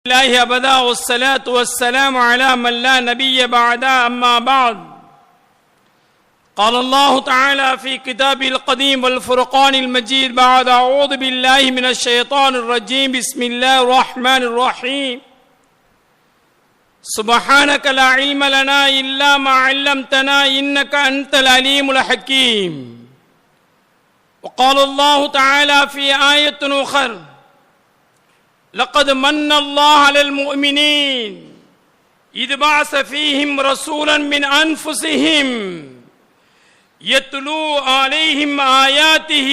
الله أبدا والصلاة والسلام على من لا نبي بعد أما بعد قال الله تعالى في كتابه القديم والفرقان المجيد بعد أعوذ بالله من الشيطان الرجيم بسم الله الرحمن الرحيم سبحانك لا علم لنا إلا ما علمتنا إنك أنت العليم الحكيم وقال الله تعالى في آية أخرى لقد من الله على المؤمنين إذ بعث فيهم رسولا من أنفسهم يتلو عليهم آياته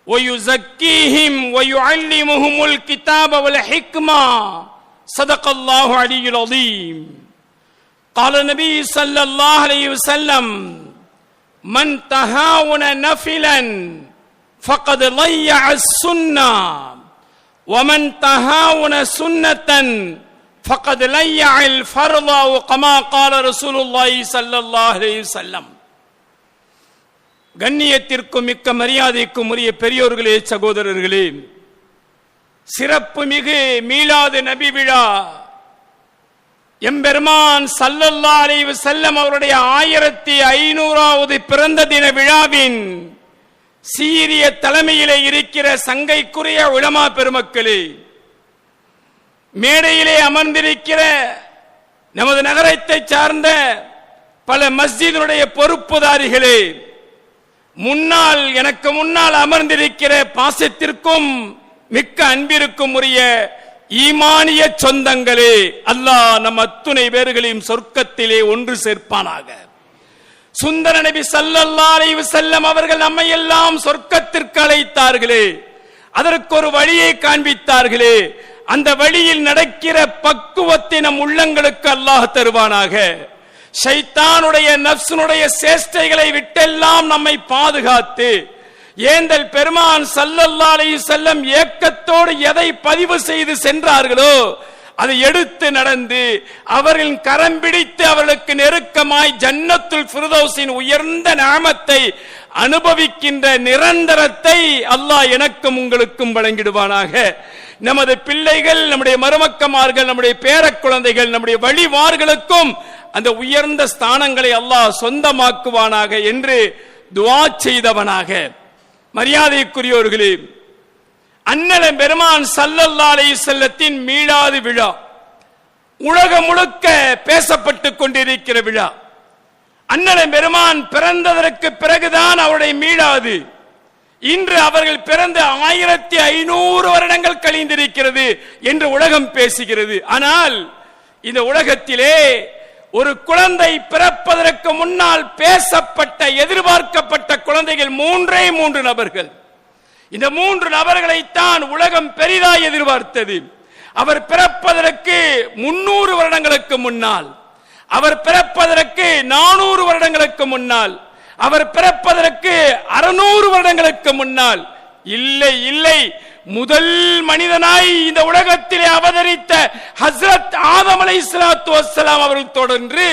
ويزكيهم ويعلمهم الكتاب والحكمة صدق الله العلي العظيم. قال النبي صلى الله عليه وسلم من تهاون نفلا فقد ضيع السنة ومن تهاون سنة فقد ضيع الفرض وكما قال رسول الله صلى الله عليه وسلم. கண்ணியத்திற்கும் மிக்க மரியாதைக்கும் உரிய பெரியோர்களே, சகோதரர்களே, சிறப்பு மிகு மீலாது நபி விழா எம்பெருமான் ஸல்லல்லாஹு அலைஹி வஸல்லம் அவருடைய 1500வது பிறந்த தின விழாவின் சீரிய தலைமையிலே இருக்கிற சங்கைக்குரிய உலமா பெருமக்களே, மேடையிலே அமர்ந்திருக்கிற நமது நகரத்தை சார்ந்த பல மஸ்ஜிதுடைய பொறுப்புதாரிகளே, முன்னால் எனக்கு முன்னால் அமர்ந்திருக்கிற பாசத்திற்கும் மிக்க அன்பிற்கும் உரிய ஈமானிய சொந்தங்களே, அல்லாஹ் நம் அத்துணை பேர்களையும் சொர்க்கத்திலே ஒன்று சேர்ப்பானாக. சுந்தர நபி ஸல்லல்லாஹு அலைஹி வஸல்லம் அவர்கள் நம்மை எல்லாம் சொர்க்கத்திற்கு அழைத்தார்களே, அதற்கு ஒரு வழியை காண்பித்தார்களே, அந்த வழியில் நடக்கிற பக்குவத்தை நம் உள்ளங்களுக்கு அல்லாஹ் தருவானாக. ஷைத்தானுடைய நஃப்ஸுடைய சேஷ்டைகளை விட்டெல்லாம் நம்மை பாதுகாத்து ஏந்தல் பெருமான் ஸல்லல்லாஹு அலைஹி வஸல்லம் ஏக்கத்தோடு எதை பதிவு செய்து சென்றார்களோ அதை எடுத்து நடந்து அவர்களின் கரம் பிடித்து அவர்களுக்கு நெருக்கமாய் ஜன்னத்துல் ஃபிர்தௌஸின் உயர்ந்த நிஅமத்தை அனுபவிக்கின்ற நிரந்தரத்தை அல்லாஹ் எனக்கும் உங்களுக்கும் வழங்கிடுவானாக. நமது பிள்ளைகள், நம்முடைய மருமக்கமார்கள், நம்முடைய பேர குழந்தைகள், நம்முடைய வழிமார்களுக்கும் அந்த உயர்ந்த ஸ்தானங்களை அல்லாஹ் சொந்தமாக்குவானாக என்று துஆ செய்தவனாக. மரியாதைக்குரியோர்களே, அண்ணலம் பெருமான் ஸல்லல்லாஹு அலைஹி வஸல்லத்தின் மீலாது விழா உலகம் முழுக்க பேசப்பட்டு கொண்டிருக்கிற விழா. அண்ணலம் பெருமான் பிறந்ததற்கு பிறகுதான் அவருடைய மீலாது. இன்று அவர்கள் பிறந்த 1500 வருடங்கள் கழிந்திருக்கிறது என்று உலகம் பேசுகிறது. ஆனால் இந்த உலகத்திலே ஒரு குழந்தை பிறப்பதற்கு முன்னால் பேசப்பட்ட எதிர்பார்க்கப்பட்ட குழந்தைகள் 3 நபர்கள். இந்த 3 நபர்களைத்தான் உலகம் பெரிதாய் எதிர்பார்த்தது. அவர் பிறப்பதற்கு 300 வருடங்களுக்கு முன்னால், அவர் பிறப்பதற்கு 400 வருடங்களுக்கு முன்னால், அவர் பிறப்பதற்கு 600 வருடங்களுக்கு முன்னால். இல்லை இல்லை, முதல் மனிதனாய் இந்த உலகத்திலே அவதரித்த ஹஸ்ரத் ஆதம் அலைஹிஸ்ஸலாத்து வஸ்ஸலாம் அவர்கள் தொடர்ந்து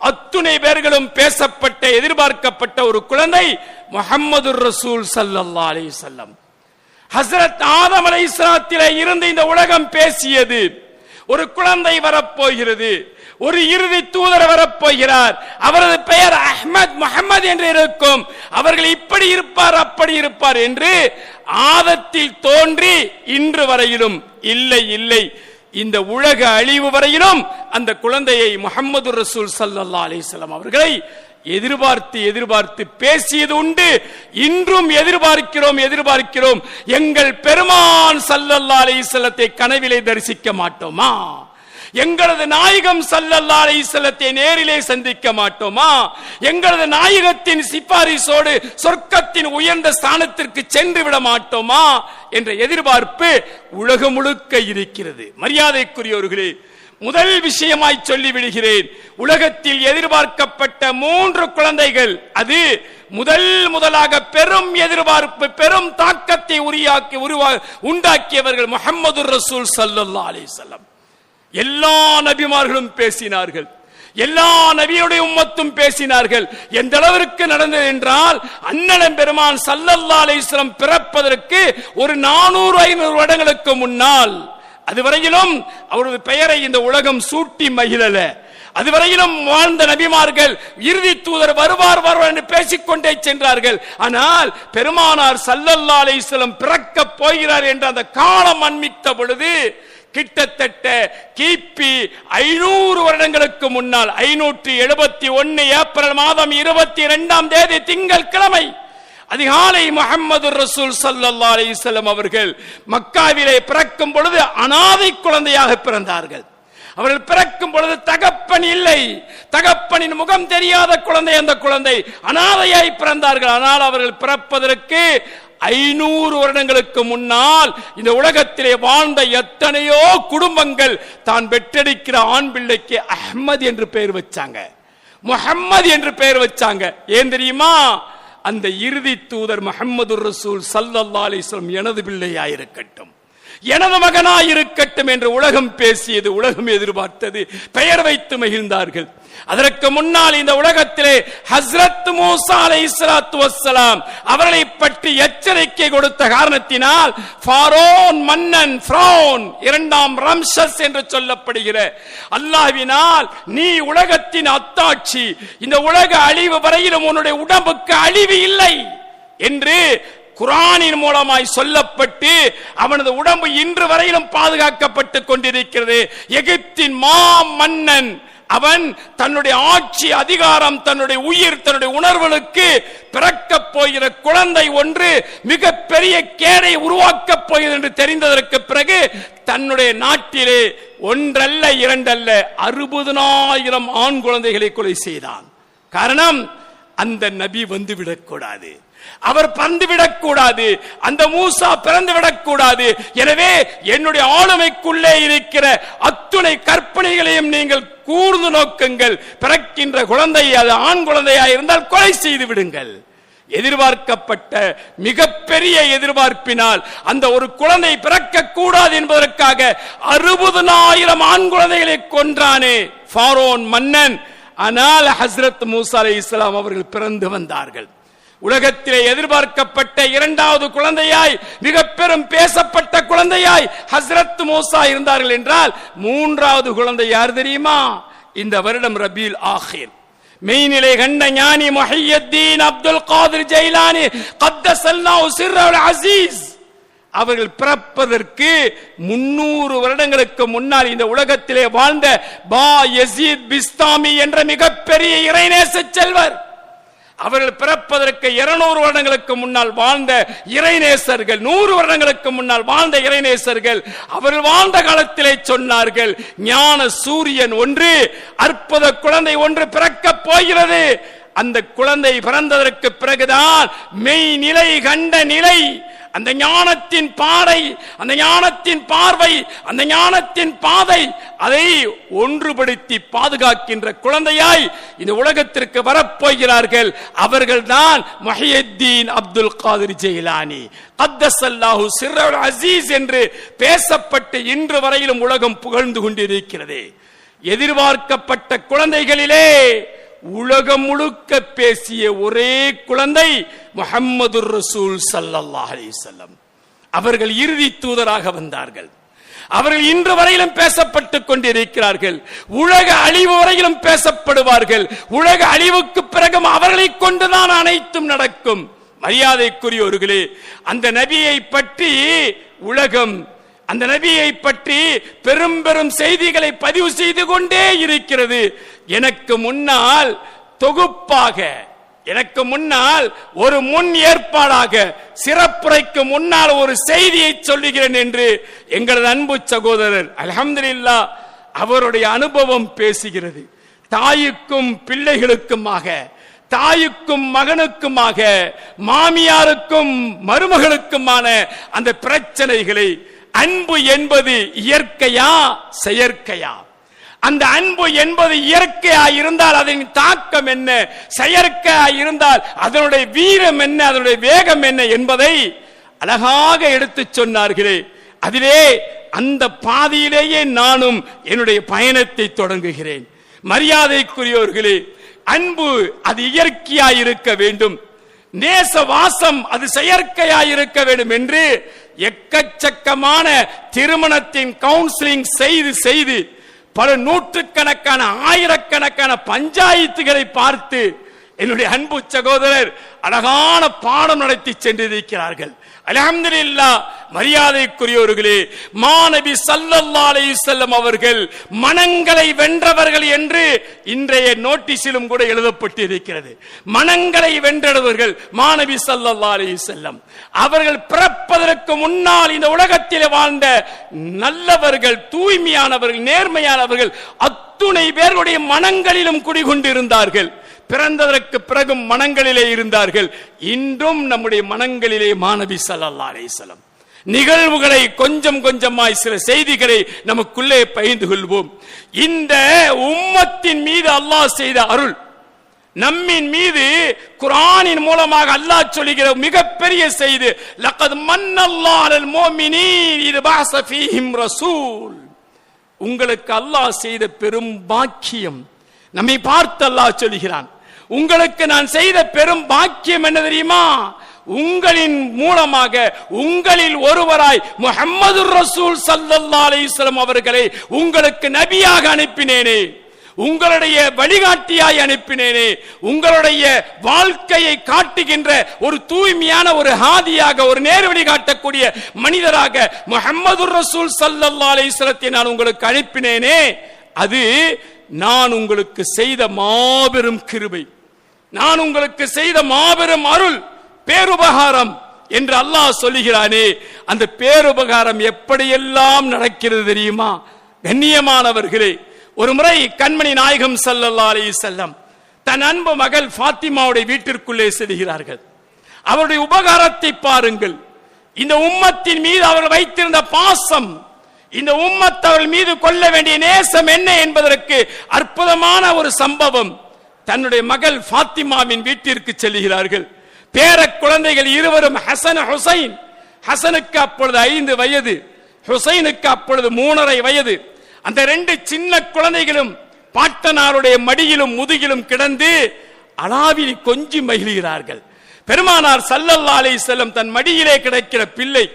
அத்துணை பேர்களும் பேசப்பட்ட எதிர்பார்க்கப்பட்ட ஒரு குழந்தை முஹம்மதுர் ரசூல் ஸல்லல்லாஹு அலைஹி வஸல்லம். ஹஸ்ரத் ஆதம் அலைஹிஸ்ஸலாத்திலே இருந்து இந்த உலகம் பேசியது. ஒரு குழந்தை வரப்போகிறது, ஒரு இறுதி தூதர் வரப்போகிறார், அவரது பெயர் அஹ்மத் முஹம்மது என்று இருக்கும், அவர்கள் இப்படி இருப்பார் அப்படி இருப்பார் என்று ஆதத்தில் தோன்றி இன்று வரையிலும் இல்லை இல்லை, இந்த உலக அழிவு வரையிலும் அந்த குழந்தையை முஹம்மது ரசூல் ஸல்லல்லாஹு அலைஹி வஸல்லம் அவர்களை எதிர்பார்த்து பேசியது உண்டு. இன்றும் எதிர்பார்க்கிறோம். எங்கள் பெருமான் ஸல்லல்லாஹு அலைஹி வஸல்லத்தை கனவிலே தரிசிக்க மாட்டோமா? எங்களது நாயகம் ஸல்லல்லாஹு அலைஹி வஸல்லத்தை நேரிலே சந்திக்க மாட்டோமா? எங்களது நாயகத்தின் சிபாரிசோடு சொர்க்கத்தின் உயர்ந்த ஸ்தானத்திற்கு சென்று விட மாட்டோமா என்ற எதிர்பார்ப்பு உலகம் முழுக்க இருக்கிறது. மரியாதைக்குரியவர்களே, முதல் விஷயமாய் சொல்லி விடுகிறேன். உலகத்தில் எதிர்பார்க்கப்பட்ட 3 குழந்தைகள், அது முதலாக பெரும் எதிர்பார்ப்பு, பெரும் தாக்கத்தை உண்டாக்கியவர்கள் முஹம்மதுர் ரசூல் ஸல்லல்லாஹு அலைஹி வஸல்லம். எல்லா நபிமார்களும் பேசினார்கள், எல்லா நபியுடைய உம்மத்தும் பேசினார்கள். எந்த அளவிற்கு நடந்தது என்றால், அண்ணலம் பெருமான் ஸல்லல்லாஹு அலைஹி வஸல்லம் பிறப்பதற்கு ஒரு 400-500 வருடங்களுக்கு முன்னால் அதுவரையிலும் அவரது பெயரை இந்த உலகம் சூட்டி மகிழல. அதுவரையிலும் வாழ்ந்த நபிமார்கள் இறுதி தூதர் வருவார் வருவார் என்று பேசிக்கொண்டே சென்றார்கள். ஆனால் பெருமானார் ஸல்லல்லாஹு அலைஹி வஸல்லம் பிறக்க போகிறார் என்ற அந்த காலம் அண்மித்த பொழுது கிட்டத்தட்ட கிபி 500 வருடங்களுக்கு முன்னால் 571 ஏப்ரல் மாதம் 22ஆம் தேதி திங்கட்கிழமை அதிகாலை முஹம்மது ரசூல் ஸல்லல்லாஹு அலைஹி வஸல்லம் அவர்கள் மக்காவிலே பிறக்கும் பொழுது அனாதை குழந்தையாக பிறந்தார்கள். அவர்கள் பிறக்கும் பொழுது தகப்பன் இல்லை, தகப்பனின் முகம் தெரியாத குழந்தை. அந்த குழந்தை அனாதையாய் பிறந்தார்கள். ஆனால் அவர்கள் பிறப்பதற்கு 500 வருடங்களுக்கு முன்னால் இந்த உலகத்திலே வாழ்ந்த எத்தனையோ குடும்பங்கள் தான் பெற்றெடுக்கிற ஆண் பிள்ளைக்கு அஹ்மத் என்று பெயர் வச்சாங்க, முஹம்மது என்று பெயர் வச்சாங்க. ஏன் தெரியுமா? அந்த இறுதி தூதர் முஹம்மது ரசூல் ஸல்லல்லாஹு அலைஹி வஸல்லம் எனது பிள்ளையாயிருக்கட்டும், எனது மகனாயிருக்கட்டும் என்று உலகம் பேசியது, உலகம் எதிர்பார்த்தது, பெயர் வைத்து மகிழ்ந்தார்கள். அதற்கு முன்னால் இந்த உலகத்திலே ஹஸ்ரத் மூசா அலைஹிஸ்ஸலாத்து வஸ்ஸலாம் அவர்களை பற்றி எச்சரிக்கை கொடுத்த காரணத்தினால் ஃபாரோன் மன்னன் ஃபிரௌன் 2ஆம் ரம்சஸ் என்று சொல்லப்படுகிற அல்லாஹ்வினால் நீ உலகத்தின் அத்தாட்சி, இந்த உலக அழிவு வரையிலும் உன்னுடைய உடம்புக்கு அழிவு இல்லை என்று குர்ஆனின் மூலமாய் சொல்லப்பட்டு அவனது உடம்பு இன்று வரையிலும் பாதுகாக்கப்பட்டுக் கொண்டிருக்கிறது. எகிப்தின் மா மன்னன் அவன் தன்னுடைய ஆட்சி அதிகாரம், தன்னுடைய உயிர், தன்னுடைய உணர்வுகளுக்கு பிறக்கப் போகிற குழந்தை ஒன்று மிகப்பெரிய கேடை உருவாக்கப் போகிறது என்று தெரிந்ததற்கு பிறகு தன்னுடைய நாட்டிலே ஒன்றல்ல இரண்டல்ல 60,000 ஆண் குழந்தைகளை கொலை செய்தான். காரணம், அந்த நபி வந்துவிடக்கூடாது, அவர் பறந்துவிடக் கூடாது, அந்த மூசா பிறந்துவிடக் கூடாது. எனவே என்னுடைய ஆளுமைக்குள்ளே இருக்கிற அத்துணை கற்பனைகளையும் நீங்கள் கூர்ந்து நோக்குங்கள். பிறக்கின்ற குழந்தை அது ஆண் குழந்தையாக இருந்தால் கொலை செய்து விடுங்கள். எதிர்பார்க்கப்பட்ட மிகப்பெரிய எதிர்பார்ப்பினால் அந்த ஒரு குழந்தை பிறக்க கூடாது என்பதற்காக 60,000 ஆண் குழந்தைகளை கொன்றானே ஃபாரோன் மன்னன். ஆனால் ஹஸ்ரத் மூசா அலைஹிஸ்ஸலாம் அவர்கள் பிறந்து வந்தார்கள். உலகத்திலே எதிர்பார்க்கப்பட்ட 2வது குழந்தையாய், மிக பெரும் பேசப்பட்ட குழந்தையாய் ஹஸ்ரத் மூசா இருந்தார்கள் என்றால் 3வது குழந்தை யார் தெரியுமா? இந்த வருடம் ரபீல் ஆகிர் மெய்நிலை கண்ட ஞானி முஹையத்தீன் அப்துல் காதிர் ஜைலானி கத்தஸல்லாஹு சிர்ரல் அஸீஸ் அவர்கள் பிறப்பதற்கு 300 வருடங்களுக்கு முன்னால் இந்த உலகத்திலே வாழ்ந்த பா யஸீத் பிஸ்தாமி என்ற மிகப்பெரிய இறைநேச செல்வர், அவர்கள் பிறப்பதற்கு 200 வருடங்களுக்கு முன்னால் வாழ்ந்த இறைநேசர்கள், 100 வருடங்களுக்கு முன்னால் வாழ்ந்த இறைநேசர்கள் அவர்கள் வாழ்ந்த காலத்திலே சொன்னார்கள், ஞான சூரியன் ஒன்று, அற்புத குழந்தை ஒன்று பிறக்கப் போகிறது. அந்த குழந்தை பிறந்ததற்கு பிறகுதான் மெய் நிலை கண்ட நிலை, அந்த ஞானத்தின் பாறை, அந்த ஞானத்தின் பார்வை, அந்த ஞானத்தின் பாதை, அதை ஒன்றுபடுத்தி பாதுகாக்கின்ற குழந்தையாய் இந்த உலகத்திற்கு வரப்போகிறார்கள். அவர்கள்தான் முஹையத்தீன் அப்துல் காதிர் ஜைலானி கத்தஸல்லாஹு சிர்ரல் அஸீஸ் என்று பேசப்பட்டு இன்று வரையிலும் உலகம் புகழ்ந்து கொண்டிருக்கிறது. எதிர்பார்க்கப்பட்ட குழந்தைகளிலே உலகம் முழுக்க பேசிய ஒரே குழந்தை முஹம்மது ரசூல் ஸல்லல்லாஹு அலைஹி வஸல்லம் அவர்கள் இறுதி தூதராக வந்தார்கள். அவர்கள் இன்று வரையிலும் பேசப்பட்டுக் கொண்டிருக்கிறார்கள். உலக அழிவு வரையிலும் பேசப்படுவார்கள். உலக அழிவுக்கு பிறகு அவர்களை கொண்டுதான் அனைத்தும் நடக்கும். மரியாதைக்குரியவர்களே, அந்த நபியை பற்றி உலகம், அந்த நபியை பற்றி பெரும் பெரும் செய்திகளை பதிவு செய்து கொண்டே இருக்கிறது. எனக்கு முன்னால் தொகுப்பாக, எனக்கு முன்னால் ஒரு முன் ஏற்பாடாக சிறப்புரைக்கு முன்னால் ஒரு செய்தியை சொல்லுகிறேன் என்று எங்களது அன்பு சகோதரர் அல்ஹம்துலில்லாஹ் அவருடைய அனுபவம் பேசுகிறது. தாய்க்கும் பிள்ளைகளுக்குமாக, தாய்க்கும் மகனுக்குமாக, மாமியாருக்கும் மருமகளுக்குமான அந்த பிரச்சனைகளை, அன்பு என்பது இயற்கையா செயற்கையா? அந்த அன்பு என்பது இயற்கையா இருந்தால் அதன் தாக்கம் என்ன, செயற்கையா இருந்தால் அதனுடைய வீரம் என்ன, அதனுடைய வேகம் என்ன என்பதை அழகாக எடுத்து சொன்னார்களே. அதிலே அந்த பாதையிலேயே நானும் என்னுடைய பயணத்தை தொடங்குகிறேன். மரியாதைக்குரியவர்களே, அன்பு அது இயற்கையா இருக்க வேண்டும். நேச வாசம் அது செயற்கையாயிருக்க வேண்டும் என்று எக்கச்சக்கமான திருமணத்தின் கவுன்சிலிங் செய்து பல நூற்றுக்கணக்கான ஆயிரக்கணக்கான பஞ்சாயத்துகளை பார்த்து என்னுடைய அன்பு சகோதரர் அழகான பாடம் நடத்தி சென்றிருக்கிறார்கள். அல்ஹம்துலில்லாஹ். மரியாதைக்குரியவர்களே, மாநபி ஸல்லல்லாஹு அலைஹி வஸல்லம் அவர்கள் மனங்களை வென்றவர்கள் என்று இன்றைய நோட்டீஸிலும் கூட எழுதப்பட்டிருக்கிறது. மனங்களை வென்றவர்கள் மாநபி ஸல்லல்லாஹு அலைஹி வஸல்லம் அவர்கள் பிறப்பதற்கு முன்னால் இந்த உலகத்தில் வாழ்ந்த நல்லவர்கள், தூய்மையானவர்கள், நேர்மையானவர்கள் அத்துணை பேர்களுடைய மனங்களிலும் குடிகொண்டிருந்தார்கள். பிறந்ததற்கு பிறகு மனங்களிலே இருந்தார்கள். இன்றும் நம்முடைய மனங்களிலே மாநபி ஸல்லல்லாஹு அலைஹி வஸல்லம் நிகழ்வுகளை கொஞ்சம் கொஞ்சமாய் சில செய்திகளை நமக்குள்ளே பகிர்ந்து கொள்வோம். இந்த உம்மத்தின் மீது அல்லாஹ் செய்த அருள், நம்மின் மீது குர்ஆனின் மூலமாக அல்லாஹ் சொல்லுகிற மிகப்பெரிய செய்தி, லகத் மன்னல்லாஹு அலல் முஃமினீன் இத் பஅஸ ஃபீஹிம் ரசூல். உங்களுக்கு அல்லாஹ் செய்த பெரும் பாக்கியம். நம்மை பார்த்து அல்லாஹ் சொல்கிறான், உங்களுக்கு நான் செய்த பெரும் பாக்கியம் என்ன தெரியுமா? உங்களின் மூலமாக உங்களில் ஒருவராய் முஹம்மது ரசூல் ஸல்லல்லாஹு அலைஹி வஸல்லம் அவர்களை உங்களுக்கு நபியாக அனுப்பினேனே, உங்களுடைய வழிகாட்டியாய் அனுப்பினேனே, உங்களுடைய வாழ்க்கையை காட்டுகின்ற ஒரு தூய்மையான ஒரு ஹாதியாக, ஒரு நேர்வழி காட்டக்கூடிய மனிதராக முஹம்மது ரசூல் ஸல்லல்லாஹு அலைஹி வஸல்லத்தை நான் உங்களுக்கு அனுப்பினேனே, அது நான் உங்களுக்கு செய்த மாபெரும் கிருபை, நான் உங்களுக்கு செய்த மாபெரும் அருள், பேருபகாரம் என்று அல்லாஹ் சொல்லுகிறானே. அந்த பேருபகாரம் எப்படியெல்லாம் நடக்கிறது தெரியுமா? கண்ணியமானவர்களே, ஒரு முறை கண்மணி நாயகம் ஸல்லல்லாஹு அலைஹி வஸல்லம் தன் அன்பு மகள் ஃபாத்திமாவுடைய வீட்டிற்குள்ளே செல்கிறார்கள். அவருடைய உபகாரத்தை பாருங்கள். இந்த உம்மத்தின் மீது அவர்கள் வைத்திருந்த பாசம், இந்த உம்மத் அவர்கள் மீது கொள்ள வேண்டிய நேசம் என்ன என்பதற்கு அற்புதமான ஒரு சம்பவம். தன்னுடைய மகள் ஃபாத்திமாவின் வீட்டிற்கு செல்கிறார்கள். பேர குழந்தைகள் இருவரும் ஹசன் ஹுசைன். ஹசனுக்கு அப்பொழுது 5 வயது, ஹுசைனுக்கு அப்பொழுது 3.5 வயது. அந்த 2 சின்ன குழந்தைகளும் பாட்டனாருடைய மடியிலும் முதுகிலும் கிடந்து அளாவி கொஞ்சி மகிழ்கிறார்கள். பெருமானார் ஸல்லல்லாஹு அலைஹி வஸல்லம் தன் மடியிலே கிடக்கிற பிள்ளை,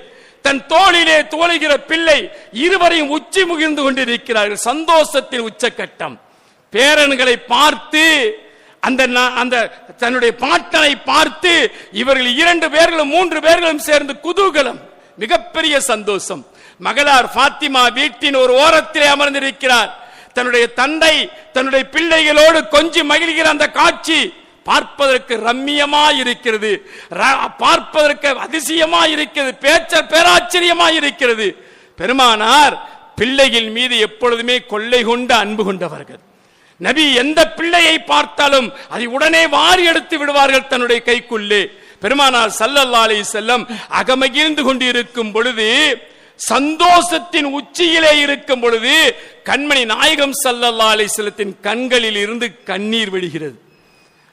தன் தோளிலே தோழுகிற பிள்ளை, இருவரையும் உச்சி முகிழ்ந்து கொண்டிருக்கிறார்கள். சந்தோஷத்தின் உச்சக்கட்டம். பேரன்களை பார்த்து, அந்த தன்னுடைய பாட்டனை பார்த்து இவர்கள் 2 பேர்களும் 3 பேர்களும் சேர்ந்து குதூகலம், மிகப்பெரிய சந்தோஷம். மகளார் ஃபாத்திமா வீட்டின் ஒரு ஓரத்திலே அமர்ந்திருக்கிறார். தன்னுடைய தந்தை தன்னுடைய பிள்ளைகளோடு கொஞ்சி மகிழ்கிற அந்த காட்சி பார்ப்பதற்கு ரம்மியமாய் இருக்கிறது, பார்ப்பதற்கு அதிசயமாய் இருக்கிறது, பேராச்சரியமாய் இருக்கிறது. பெருமானார் பிள்ளைகள் மீது எப்பொழுதுமே கொள்ளை கொண்டு அன்பு கொண்டவர்கள். நபி எந்த பிள்ளையை பார்த்தாலும் அதை உடனே வாரி எடுத்து விடுவார்கள் தன்னுடைய கைக்குள்ளே. பெருமானார் ஸல்லல்லாஹு அலைஹி வஸல்லம் அகமகிழ்ந்து கொண்டு இருக்கும் பொழுது, சந்தோஷத்தின் உச்சியிலே இருக்கும் பொழுது, கண்மணி நாயகம் ஸல்லல்லாஹு அலைஹி வஸல்லத்தின் கண்களில் இருந்து கண்ணீர் வடிகிறது.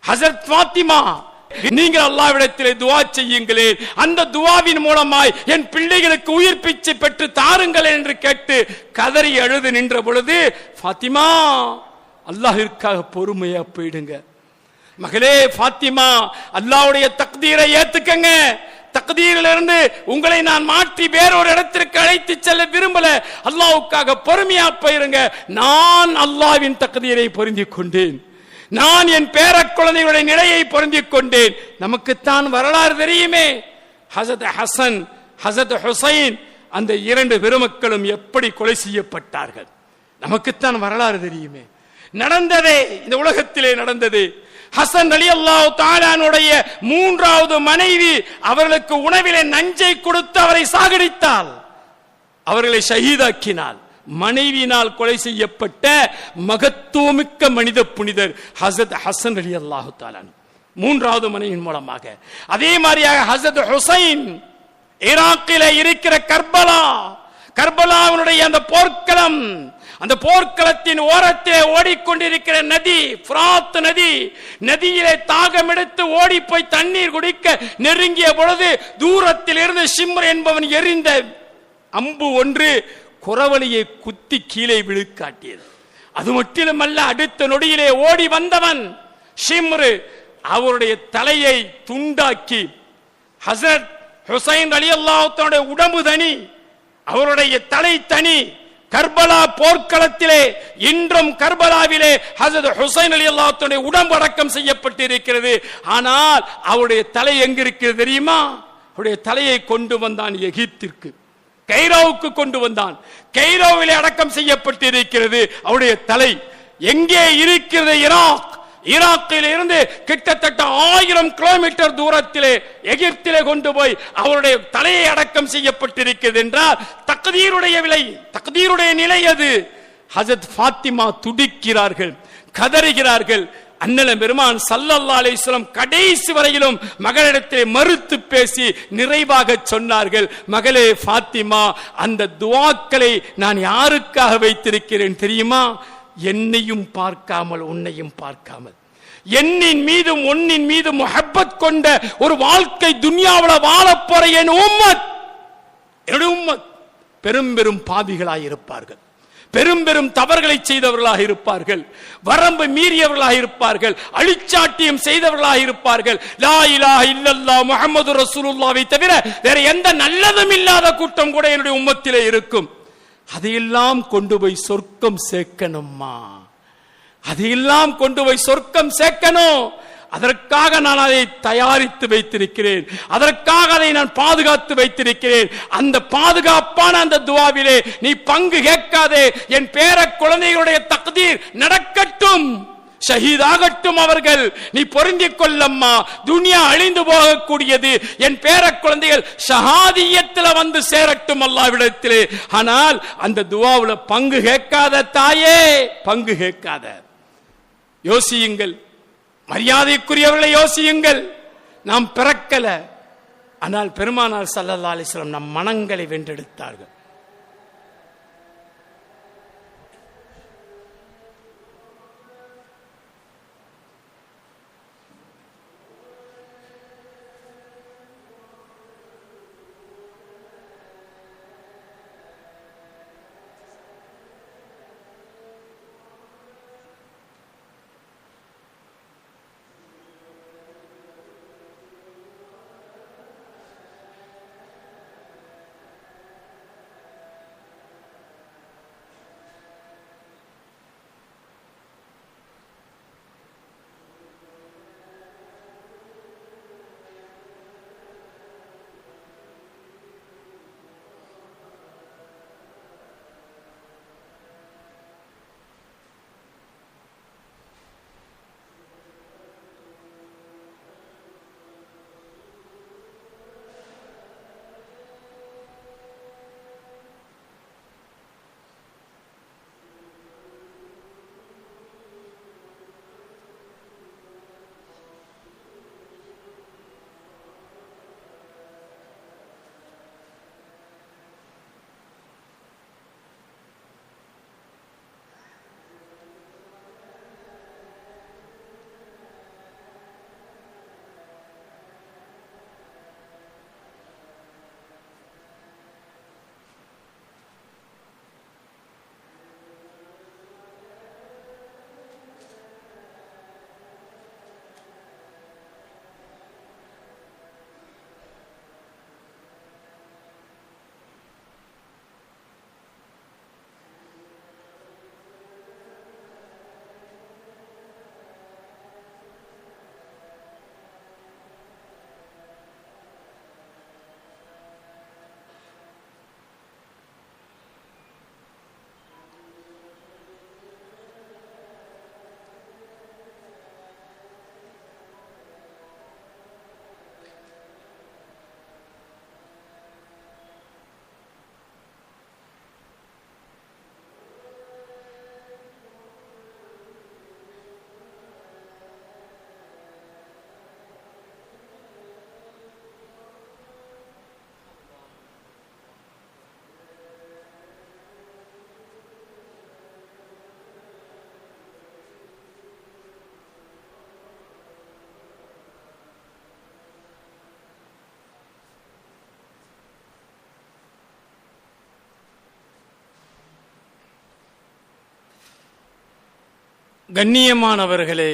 ஹஜ்ரத் ஃபாத்திமா, நீங்கள் அல்லாஹ்விடத்திலே துஆ செய்யுங்களே, அந்த துஆவின் மூலமாய் என் பிள்ளைகளுக்கு உயிர் பிச்சை பெற்று தாருங்கள் என்று கேட்டு கதறி அழுது நின்ற பொழுது, ஃபாத்திமா அல்லாஹ்விற்காக பொறுமையா போயிடுங்க மகளே. ஃபாத்திமா, அல்லாஹ்வுடைய தக்தீரை ஏத்துக்கங்க. தக்தீரிலிருந்து உங்களை நான் மாற்றி வேறொரு இடத்திற்கு அழைத்து செல்ல விரும்பல. அல்லாஹ்வுக்காக பொறுமையா போயிருங்க. நான் அல்லாஹ்வின் தக்தீரை பொருந்திக் கொண்டேன், நான் என் பேர குழந்தைகளுடைய நிலையை பொருந்திக் கொண்டேன். நமக்குத்தான் வரலாறு தெரியுமே, ஹஸரத் ஹசன், ஹஸரத் ஹுசைன், அந்த 2 பெருமக்களும் எப்படி கொலை செய்யப்பட்டார்கள். நமக்குத்தான் வரலாறு தெரியுமே. நடந்ததே, இந்த உலகத்திலே நடந்தது. ஹசன் ரலியல்லாஹு தஆலாவுடைய 3வது மனைவி அவர்களுக்கு உணவிலே நஞ்சை கொடுத்து அவரை சாகடித்தாள், அவர்களை ஷஹீதாக்கினாள். மனைவியினால் கொலை செய்யப்பட்ட மகத்துவமிக்க மனித புனிதர் ஹஸரத் ஹசன் ரலியல்லாஹு தஆலா 3வது மனைவியின் மூலமாக. அதே மாதிரியாக ஹஸரத் ஹுசைன் ஈராக்கிலே இருக்கிற கர்பலாவுடைய அந்த போர்க்களம், அந்த போர்க்களத்தின் ஓரத்திலே ஓடிக்கொண்டிருக்கிற நதி ஃபிராத் நதி, நதியிலே தாகம் எடுத்து ஓடி போய் தண்ணீர் குடிக்க நெருங்கிய பொழுது தூரத்தில் இருந்து ஷிம்ர் என்பவன் எறிந்த அம்பு ஒன்று குரவலியை குத்தி கீழே விழுக்காட்டியது. அது மட்டுமல்ல, அடுத்த நொடியிலே ஓடி வந்தவன் ஷிம்ரு அவருடைய தலையை துண்டாக்கி ஹசரத் ஹுசைன் ரலியல்லாஹு தஆலா உடம்பு தனி, அவருடைய தலை தனி. கர்பலா போர்க்களத்திலே இன்றும் கர்பலாவிலே ஹசரத் ஹுசைன் ரலியல்லாஹு தஆலா உடம்பு அடக்கம் செய்யப்பட்டிருக்கிறது. ஆனால் அவருடைய தலை எங்க இருக்கிறது தெரியுமா? அவருடைய தலையை கொண்டு வந்தான் எகிப்திற்கு, கைரோவுக்கு கொண்டு வந்தான். கைரோவிலே அடக்கம் செய்யப்பட்டிருக்கிறது அவருடைய தலை. எங்கே இருக்கிறது? ஈராக்கில் இருந்து கிட்டத்தட்ட 1000 கிலோமீட்டர் தூரத்திலே எகிப்திலே கொண்டு போய் அவருடைய தலையை அடக்கம் செய்யப்பட்டிருக்கிறது என்றால் தக்தீருடைய விலை, தக்தீருடைய நிலை அது. ஹஜரத் ஃபாத்திமா துடிக்கிறார்கள், கதறுகிறார்கள். அண்ணல் பெருமான் ஸல்லல்லாஹு அலைஹி வஸல்லம் கடைசி வரையிலும் மகளிடத்திலே மறுத்து பேசி நிறைவாக சொன்னார்கள், மகளே ஃபாத்திமா, அந்த துஆக்களை நான் யாருக்காக வைத்திருக்கிறேன் தெரியுமா? என்னையும் பார்க்காமல் உன்னையும் பார்க்காமல், என்னின் மீதும் உன்னின் மீது முஹப்பத் கொண்ட ஒரு வாழ்க்கை துன்யாவுல வாழப் போற என் உம்மத், என்னுடைய உம்மத் பெரும் பெரும் பாவிகளாய் இருப்பார்கள், பெரும் பெரும் தவறுகளை செய்தவர்களாக இருப்பார்கள், வரம்பு மீறியவர்களாக இருப்பார்கள், அழிச்சாட்டியம் செய்தவர்களாக இருப்பார்கள். லா இலாஹ இல்லல்லாஹ் முஹம்மது ரசூலுல்லாஹ்வை தவிர வேற எந்த நல்லதும் இல்லாத கூட்டம் கூட என்னுடைய உம்மத்திலே இருக்கும். அதையெல்லாம் கொண்டு போய் சொர்க்கம் சேர்க்கணும்மா, அதையெல்லாம் கொண்டு போய் சொர்க்கம் சேர்க்கணும். அதற்காக நான் அதை தயாரித்து வைத்திருக்கிறேன், அதற்காக அதை நான் பாதுகாத்து வைத்திருக்கிறேன். அந்த பாதுகாப்பான அந்த துஆவிலே நீ பங்கு கேட்காதே. என் பேர குழந்தைகளுடைய தக்தீர் நடக்கட்டும், ஷஹீதாகட்டும் அவர்கள், நீ பொருந்திக் கொள்ளம்மா. துனியா அழிந்து போகக்கூடியது, என் பேர குழந்தைகள் ஷஹாதியத்தில் வந்து சேரட்டும் அல்லாஹ்விடத்திலே. ஆனால் அந்த துஆவுல பங்கு கேட்காத தாயே, பங்கு கேட்காத. யோசியுங்கள், மரியாதைக்குரியவர்களை யோசியுங்கள். நாம் பிறக்கல, ஆனால் பெருமானார் ஸல்லல்லாஹு அலைஹி வஸல்லம் நம் மனங்களை வென்றெடுத்தார்கள். கண்ணியமானவர்களே,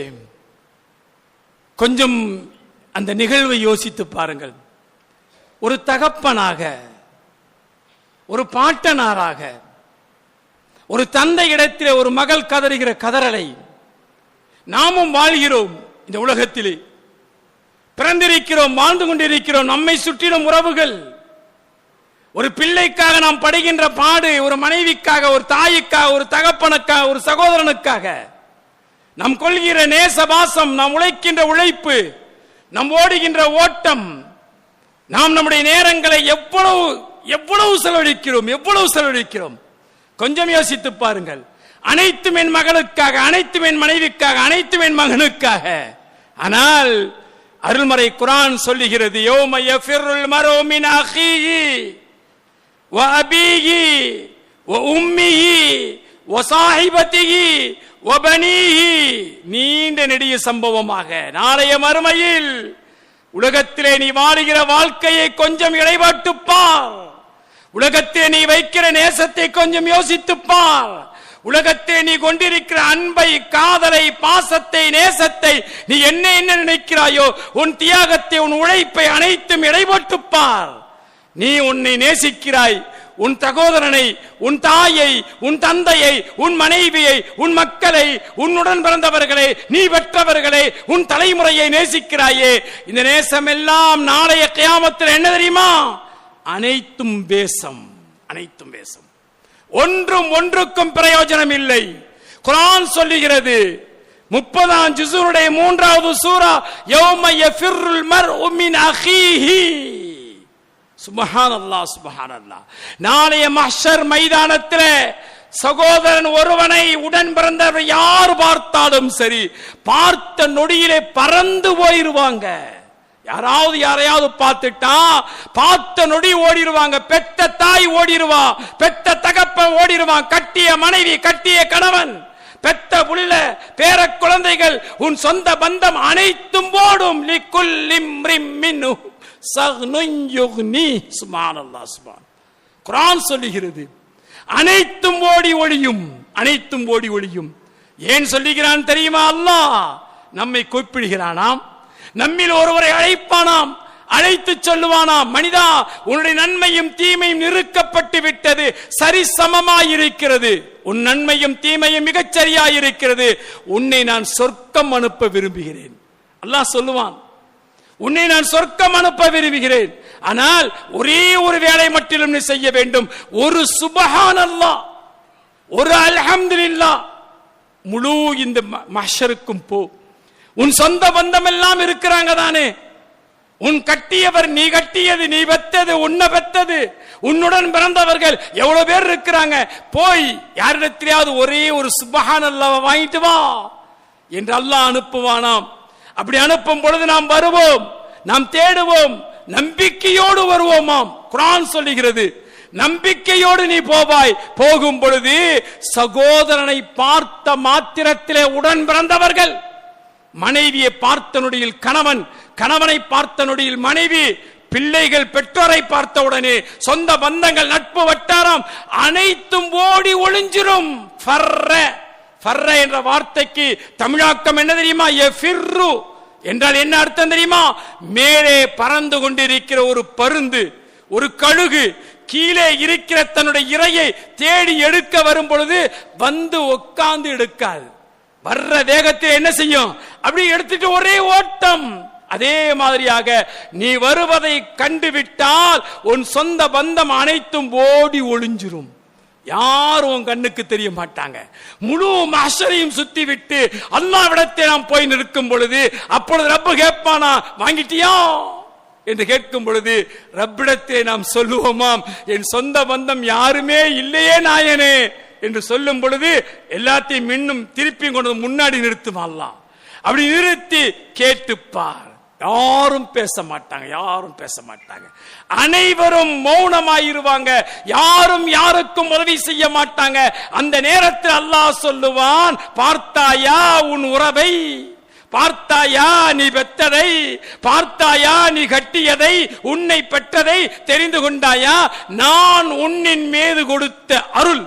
கொஞ்சம் அந்த நிகழ்வை யோசித்து பாருங்கள். ஒரு தகப்பனாக, ஒரு பாட்டனாராக, ஒரு தந்தை இடத்திலே ஒரு மகள் கதறுகிற கதறலை நாமும் வாழ்கிறோம். இந்த உலகத்திலே பிறந்திருக்கிறோம், வாழ்ந்து கொண்டிருக்கிறோம். நம்மை சுற்றிலும் உறவுகள். ஒரு பிள்ளைக்காக நாம் படுகின்ற பாடு, ஒரு மனைவிக்காக, ஒரு தாய்க்காக, ஒரு தகப்பனுக்காக, ஒரு சகோதரனுக்காக நாம் கொள்கிற நேசபாசம், நாம் உழைக்கின்ற உழைப்பு, நாம் ஓடுகின்ற ஓட்டம், நாம் நம்முடைய நேரங்களை எவ்வளவு செலவழிக்கிறோம். கொஞ்சம் யோசித்து பாருங்கள். அனைத்தும் என் மகளுக்காக, அனைத்தும் என் மனைவிக்காக, அனைத்தும் என் மகனுக்காக. ஆனால் அருள்மறை குர்ஆன் சொல்லுகிறது, யௌம யஃபிருல் மர்உ மின் அஹீஹி வ அபீஹி வ உம்மிஹி வ ஸாஹிபதிஹி வ பனீஹி. நீண்ட நெடிய சம்பவமாக நாளைய மறுமையில் உலகத்திலே நீ வாழுகிற வாழ்க்கையை கொஞ்சம் இடைபாட்டுப்பார். உலகத்திலே நீ வைக்கிற நேசத்தை கொஞ்சம் யோசித்துப்பார். உலகத்தை நீ கொண்டிருக்கிற அன்பை, காதலை, பாசத்தை, நேசத்தை நீ என்ன நினைக்கிறாயோ, உன் தியாகத்தை, உன் உழைப்பை அனைத்தும் இடைபட்டுப்பார். நீ உன்னை நேசிக்கிறாய், உன் சகோதரனை, உன் தாயை, உன் தந்தையை, உன் மனைவியை, உன் மக்களை, உன்னுடன் பிறந்தவர்களை, நீ பெற்றவர்களை, உன் தலைமுறையை நேசிக்கிறாயே. இந்த நேசம் எல்லாம் நாளைய கியாமத்தில் என்ன தெரியுமா? அனைத்தும் வேஷம், அனைத்தும் வேஷம். ஒன்றும் ஒன்றுக்கும் பிரயோஜனம் இல்லை. குர்ஆன் சொல்லுகிறது, 30ஆம் ஜுஸுடைய 3வது சூரா, யௌம யஃபிருல் மர்உ மின் அஹீஹி. சுப்ஹானல்லாஹ், சுப்ஹானல்லாஹ். நாளைய மஹ்ஷர் மைதானத்தில் சகோதரன் ஒருவனை உடன் பிறந்தவர் யார் பார்த்தாலும் சரி, பார்த்த நொடியிலே பறந்து போயிருவாங்க. யாரையாவது பார்த்துட்டா பார்த்த நொடி ஓடிடுவாங்க. பெத்த தாய் ஓடிடுவா, பெத்த தகப்பன் ஓடிடுவான், கட்டிய மனைவி, கட்டிய கணவன், பெத்த புள்ள, பேர குழந்தைகள், உன் சொந்த பந்தம் அனைத்தும் ஓடும். லிக்குல்லி இம்ரின் மின்ஹும் ஸக்னுன் யுக்னி. சுப்ஹானல்லாஹ், சுப்ஹான். குர்ஆன் சொல்லுகிறது, அனைத்தும் ஓடி ஒளியும், அனைத்தும் ஓடி ஒளியும். ஏன் சொல்லுகிறான் தெரியுமா? அல்லாஹ் நம்மை கூப்பிடுகிறானாம், நம்மில் ஒருவரை அழைப்பானாம், அழைத்து சொல்லுவானாம், மனிதா உன்னுடைய நன்மையும் தீமையும் நிறுக்கப்பட்டு விட்டது, சரிசமமாயிருக்கிறது. உன் நன்மையும் தீமையும் மிகச் சரியாயிருக்கிறது. உன்னை நான் சொர்க்கம் அனுப்ப விரும்புகிறேன். அல்லாஹ் சொல்லுவான், உன்னை நான் சொர்க்கம் அனுப்ப விரும்புகிறேன். ஆனால் ஒரே ஒரு வேலை மட்டும் நீ செய்ய வேண்டும். ஒரு சுப்ஹானல்லாஹ், ஒரு அல்ஹம்துலில்லாஹ். முழு இந்த மஹ்ஷருக்கும் போ. உன் சொந்த பந்தம் எல்லாம் இருக்கிறாங்க தானே, உன் கட்டியவர், நீ கட்டியது, நீ பெத்தது, உன்னை பெத்தது, உன்னுடன் பிறந்தவர்கள் எவ்வளவு பேர் இருக்கிறாங்க. போய் யாரிடத்திலாவது ஒரே ஒரு சுப்ஹானல்லாஹ் வாங்கிட்டு வா என்று அல்லாஹ் அனுப்புவானாம். அப்படி அனுப்பும் பொழுது நாம் வருவோம், நாம் தேடுவோம், நம்பிக்கையோடு வருவோமாம். குர்ஆன் சொல்லுகிறது, நம்பிக்கையோடு நீ போவாய். போகும் பொழுது சகோதரனை பார்த்த மாத்திரத்திலே உடன் பிறந்தவர்கள், மனைவியை பார்த்த நொடியில் கணவன், கணவனை பார்த்த நொடியில் மனைவி, பிள்ளைகள் பெற்றோரை பார்த்த சொந்த பந்தங்கள், நட்பு வட்டாரம் அனைத்தும் ஓடி ஒளிஞ்சிரும். ஃபர்ர என்ற வார்த்தைக்கு தமிழாக்கம் என்ன தெரியுமா? யஃபிர்ரு என்றால் என்ன அர்த்தம் தெரியுமா? மேலே பறந்து கொண்டிருக்கிற ஒரு பருந்து, ஒரு கழுகு கீழே இருக்கிற தன்னுடைய இரையை தேடி எடுக்க வரும் பொழுது வந்து உட்கார்ந்து எடுக்காது. வர்ற வேகத்தில் என்ன செய்யும்? அப்படி எடுத்துட்டு ஒரே ஓட்டம். அதே மாதிரியாக நீ வருவதை கண்டுவிட்டால் உன் சொந்த பந்தம் அனைத்தும் ஓடி ஒளிஞ்சிரும். யாரும் உன் கண்ணுக்கு தெரிய மாட்டாங்க. முழு மஹ்ஷரையும் சுத்தி விட்டு அல்லாஹ்விடத்தை நாம் போய் நிற்கும் பொழுது, அப்பொழுது ரப்பு கேட்பானா, வாங்கிட்டியா என்று கேட்கும் பொழுது ரப்பிடத்தை நாம் சொல்லுவோமாம், என் சொந்த பந்தம் யாருமே இல்லையே நாயனே என்று சொல்லும் பொழுது எல்லாத்தையும் இன்னும் திருப்பி கொண்டு முன்னாடி நிறுத்துமா அல்லாஹ். அப்படி நிறுத்தி கேட்டுப்பார். யாரும் பேச மாட்டாங்க, யாரும் பேச மாட்டாங்க. அனைவரும் மௌனமாயிருவாங்க. யாரும் யாருக்கும் உதவி செய்ய மாட்டாங்க. அந்த நேரத்தில் அல்லாஹ் சொல்லுவான், பார்த்தாயா உன் உறவை, பார்த்தாயா நீ பெற்றதை, பார்த்தாயா நீ கட்டியதை, உன்னை பெற்றதை தெரிந்து கொண்டாயா? நான் உன்னின் மீது கொடுத்த அருள்,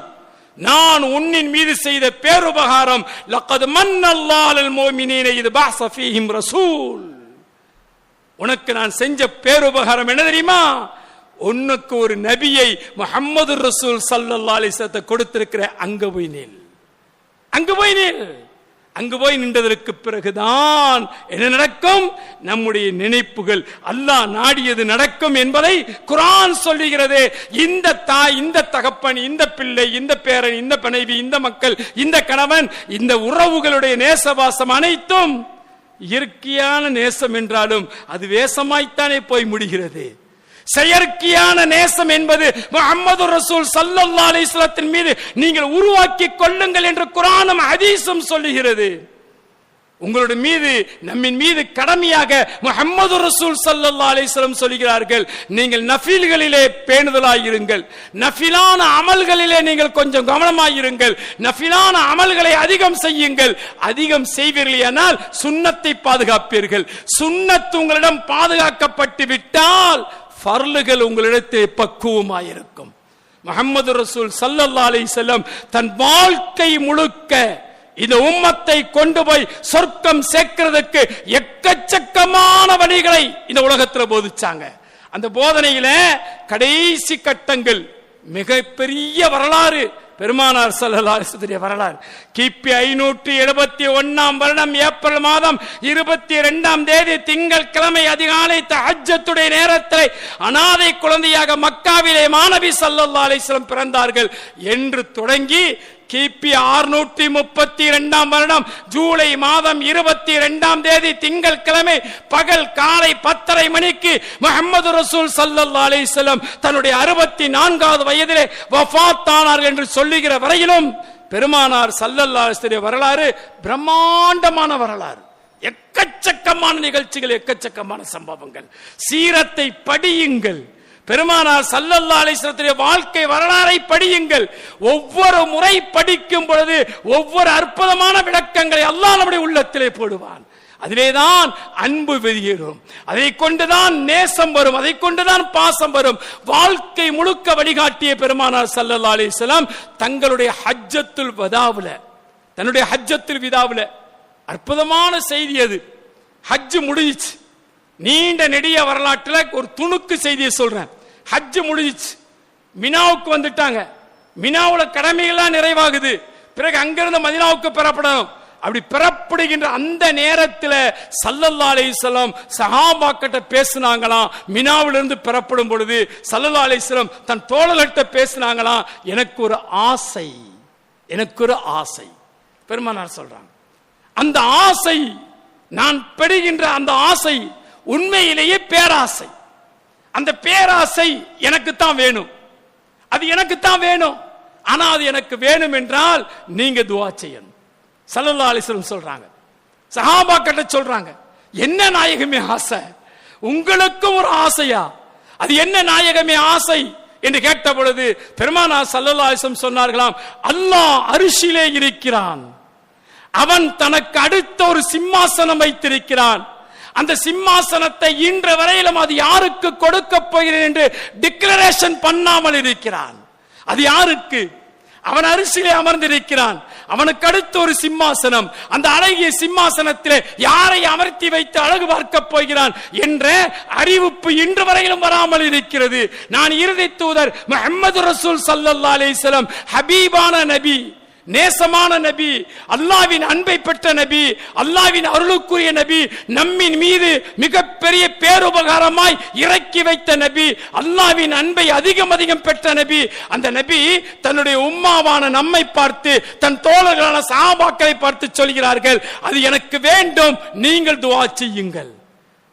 நான் உன்னின் மீது செய்த பேருபகாரம் லக்கத் மன்னல்லாஹு அலல் முஃமினீன இத் பஅஸ ஃபீஹிம் ரசூல். உனக்கு நான் செஞ்ச பேருபகாரம் என்ன தெரியுமா? உனக்கு ஒரு நபியை முஹம்மது ரசூல் ஸல்லல்லாஹு அலைஹி வஸல்லம் கொடுத்திருக்கிற. அங்க போய் நில், அங்க போய் நில். அங்கு போய் நின்றதற்கு பிறகுதான் என்ன நடக்கும்? நம்முடைய நினைப்புகள் அல்லாஹ் நாடியது நடக்கும் என்பதை குர்ஆன் சொல்லுகிறது. இந்த தாய், இந்த தகப்பன், இந்த பிள்ளை, இந்த பேரன், இந்த மனைவி, இந்த மக்கள், இந்த கணவன், இந்த உறவுகளுடைய நேசவாசம் அனைத்தும் இயற்கையான நேசம் என்றாலும் அது வேஷமாய்த்தானே போய் முடிகிறது. செயற்கையான நேசம் என்பது முஹம்மது ரசூல் ஸல்லல்லாஹு அலைஹி வஸல்லம் மீது நீங்கள் உருவாக்கி கொள்ளுங்கள் என்று குர்ஆனும் ஹதீஸும் சொல்லுகிறது. உங்களுடைய மீது, நம்மின் மீது கடமையாக முஹம்மது ரசூல் ஸல்லல்லாஹு அலைஹி வஸல்லம் சொல்கிறார்கள், நீங்கள் நஃபில்களிலே பேணுதலாயிருங்கள், நஃபிலான அமல்களிலே நீங்கள் கொஞ்சம் கவனமாயிருங்கள், நஃபிலான அமல்களை அதிகம் செய்யுங்கள். அதிகம் செய்வீர்களானால் சுன்னத்தை பாதுகாப்பீர்கள். சுன்னத் உங்களிடம் பாதுகாக்கப்பட்டு விட்டால் ஃபர்லுகள் உங்களிடத்தில் பக்குவமாயிருக்கும். முஹம்மது ரசூல் ஸல்லல்லாஹு அலைஹி வஸல்லம் தன் வாழ்க்கை முழுக்க இந்த உம்மத்தை கொண்டு போய் சொர்க்கம் சேர்க்கிறதுக்கு எக்கச்சக்கமான வழிகளை இந்த உலகத்தில் போதிச்சாங்க. அந்த போதனையில கடைசி கட்டங்கள் மிகப்பெரிய வரலாறு பெருமானார் ஸல்லல்லாஹு அலைஹி வஸல்லம் வரலாறு. கிபி 571 வருடம் ஏப்ரல் மாதம் 22ஆம் தேதி திங்கள் கிழமை அதிகாலை தஹஜ்ஜுடைய நேரத்தில் அனாதை குழந்தையாக மக்காவிலே மாநபி ஸல்லல்லாஹு அலைஹி வஸல்லம் பிறந்தார்கள் என்று தொடங்கி கிபி 632ஆம் வருடம் ஜூலை மாதம் 22ஆம் தேதி திங்கள் கிழமை பகல் காலை 10:30 மணிக்கு முஹம்மது ரசூல் ஸல்லல்லாஹு அலைஹி வஸல்லம் தன்னுடைய 64வது வயதிலே வஃபாத் ஆனார்கள் என்று சொல்லுகிற வரையிலும் பெருமானார் ஸல்லல்லாஹு அலைஹி வஸல்லம் வரலாறு பிரம்மாண்டமான வரலாறு. எக்கச்சக்கமான நிகழ்ச்சிகள், எக்கச்சக்கமான சம்பவங்கள். சீரத்தை படியுங்கள், பெருமானார் ஸல்லல்லாஹு அலைஹி வஸல்லம் வாழ்க்கை வரலாறை படியுங்கள். ஒவ்வொரு முறை படிக்கும் பொழுது ஒவ்வொரு அற்புதமான விளக்கங்களை அல்லாஹ் நம்முடைய உள்ளத்திலே போடுவான். அதிலேதான் அன்பு வெளியேறும், அதை கொண்டுதான் நேசம் வரும், அதை கொண்டுதான் பாசம் வரும். வாழ்க்கை முழுக்க வழிகாட்டிய பெருமானார் ஸல்லல்லாஹு அலைஹி வஸல்லம் தங்களுடைய ஹஜ்ஜத்துல் வதாவுல, தன்னுடைய ஹஜ்ஜத்துல் விதாவுல அற்புதமான செய்தி அது. ஹஜ் முடிஞ்சிச்சு. நீண்ட நெடிய வரலாற்றில் ஒரு துணுக்கு செய்தியை சொல்றேன். ஹஜ் முடிஞ்சிச்சு, மினாவுக்கு வந்துட்டாங்க. மினாவுல கடமைகள்லாம் நிறைவாகுது. பிறகு அங்கிருந்து மதீனாவுக்கு பெறப்படணும். அப்படி பெறப்படுகின்ற அந்த நேரத்தில் ஸல்லல்லாஹு அலைஹி வஸல்லம் சஹாபாக்கிட்ட பேசினாங்களாம். மினாவிலிருந்து பெறப்படும் பொழுது ஸல்லல்லாஹு அலைஹி வஸல்லம் தன் தோழர்கிட்ட பேசினாங்களாம், எனக்கு ஒரு ஆசை, எனக்கு ஒரு ஆசை. பெருமானார் சொல்றாங்க, அந்த ஆசை, நான் பெறுகின்ற அந்த ஆசை உண்மையிலேயே பேராசை. அந்த பேராசை எனக்கு தான் வேணும், அது எனக்கு தான் வேணும். ஆனா அது எனக்கு வேணும் என்றால் நீங்க துஆ செய்யணும். ஸல்லல்லாஹு அலைஹி வஸல்லம் சொல்றாங்க, சஹாபாக்கிட்ட சொல்றாங்க, என்ன நாயகமே ஆசை? உங்களுக்கும் ஒரு ஆசையா? அது என்ன நாயகமே ஆசை என்று கேட்ட பொழுது பெருமானார் ஸல்லல்லாஹு அலைஹி வஸல்லம் சொன்னார்களாம், அல்லாஹ் அரிசிலே இருக்கிறான், அவன் தனக்கு அடுத்த ஒரு சிம்மாசனம் வைத்திருக்கிறான். அந்த சிம்மாசனத்தை இன்று வரையிலும் அது யாருக்கு கொடுக்க போகிறேன் என்று டிக்ளரேஷன் பண்ணாமல் இருக்கிறான். அது யாருக்கு? அவன் அரிசியிலே அமர்ந்திருக்கிறான், அவனுக்கு அடுத்த ஒரு சிம்மாசனம், அந்த அழகிய சிம்மாசனத்திலே யாரை அமர்த்தி வைத்து அழகு பார்க்க போகிறான் என்ற அறிவிப்பு இன்று வரையிலும் வராமல் இருக்கிறது. நான் இறுதி தூதர் முஹம்மது ரசூல் ஸல்லல்லாஹு அலைஹி வஸல்லம் ஹபீபான நபி, நேசமான நபி, அல்லாஹ்வின் அன்பை பெற்ற நபி, அல்லாஹ்வின் அருளுக்குரிய நபி, நம்மின் மீது மிகப்பெரிய பேருபகாரமாய் இறக்கி வைத்த நபி, அல்லாஹ்வின் அன்பை அதிகம் அதிகம் பெற்ற நபி. அந்த நபி தன்னுடைய உம்மாவான நம்மை பார்த்து, தன் தோழர்களான சஹாபாக்களை பார்த்து சொல்கிறார்கள், அது எனக்கு வேண்டும், நீங்கள் துஆ செய்யுங்கள்.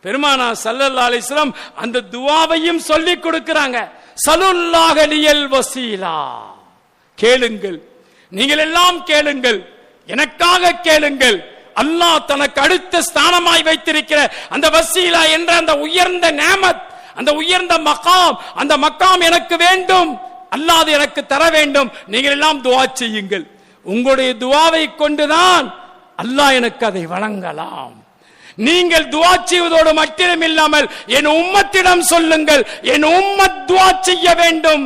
பெருமானார் ஸல்லல்லாஹு அலைஹி வஸல்லம் அந்த துஆவையும் சொல்லிக் கொடுக்கிறாங்க. ஸலுல்லாஹு லியல் வஸீலா, கேளுங்கள், நீங்கள் எல்லாம் கேளுங்கள், எனக்காக கேளுங்கள். அல்லாஹ் தனக்கு அடுத்த ஸ்தானமாய் வைத்திருக்கிற அந்த வசீலா என்ற அந்த உயர்ந்த நேமத், அந்த உயர்ந்த மகாம், அந்த மகாம் எனக்கு வேண்டும், அல்லாஹ் அது எனக்கு தர வேண்டும். நீங்கள் எல்லாம் துஆ செய்யுங்கள். உங்களுடைய துஆவை கொண்டுதான் அல்லாஹ் எனக்கு அதை வழங்கலாம். நீங்கள் துஆ செய்வதோடு மட்டும் இல்லாமல் என் உம்மத்திடம் சொல்லுங்கள், என் உம்மத் துஆ செய்ய வேண்டும்.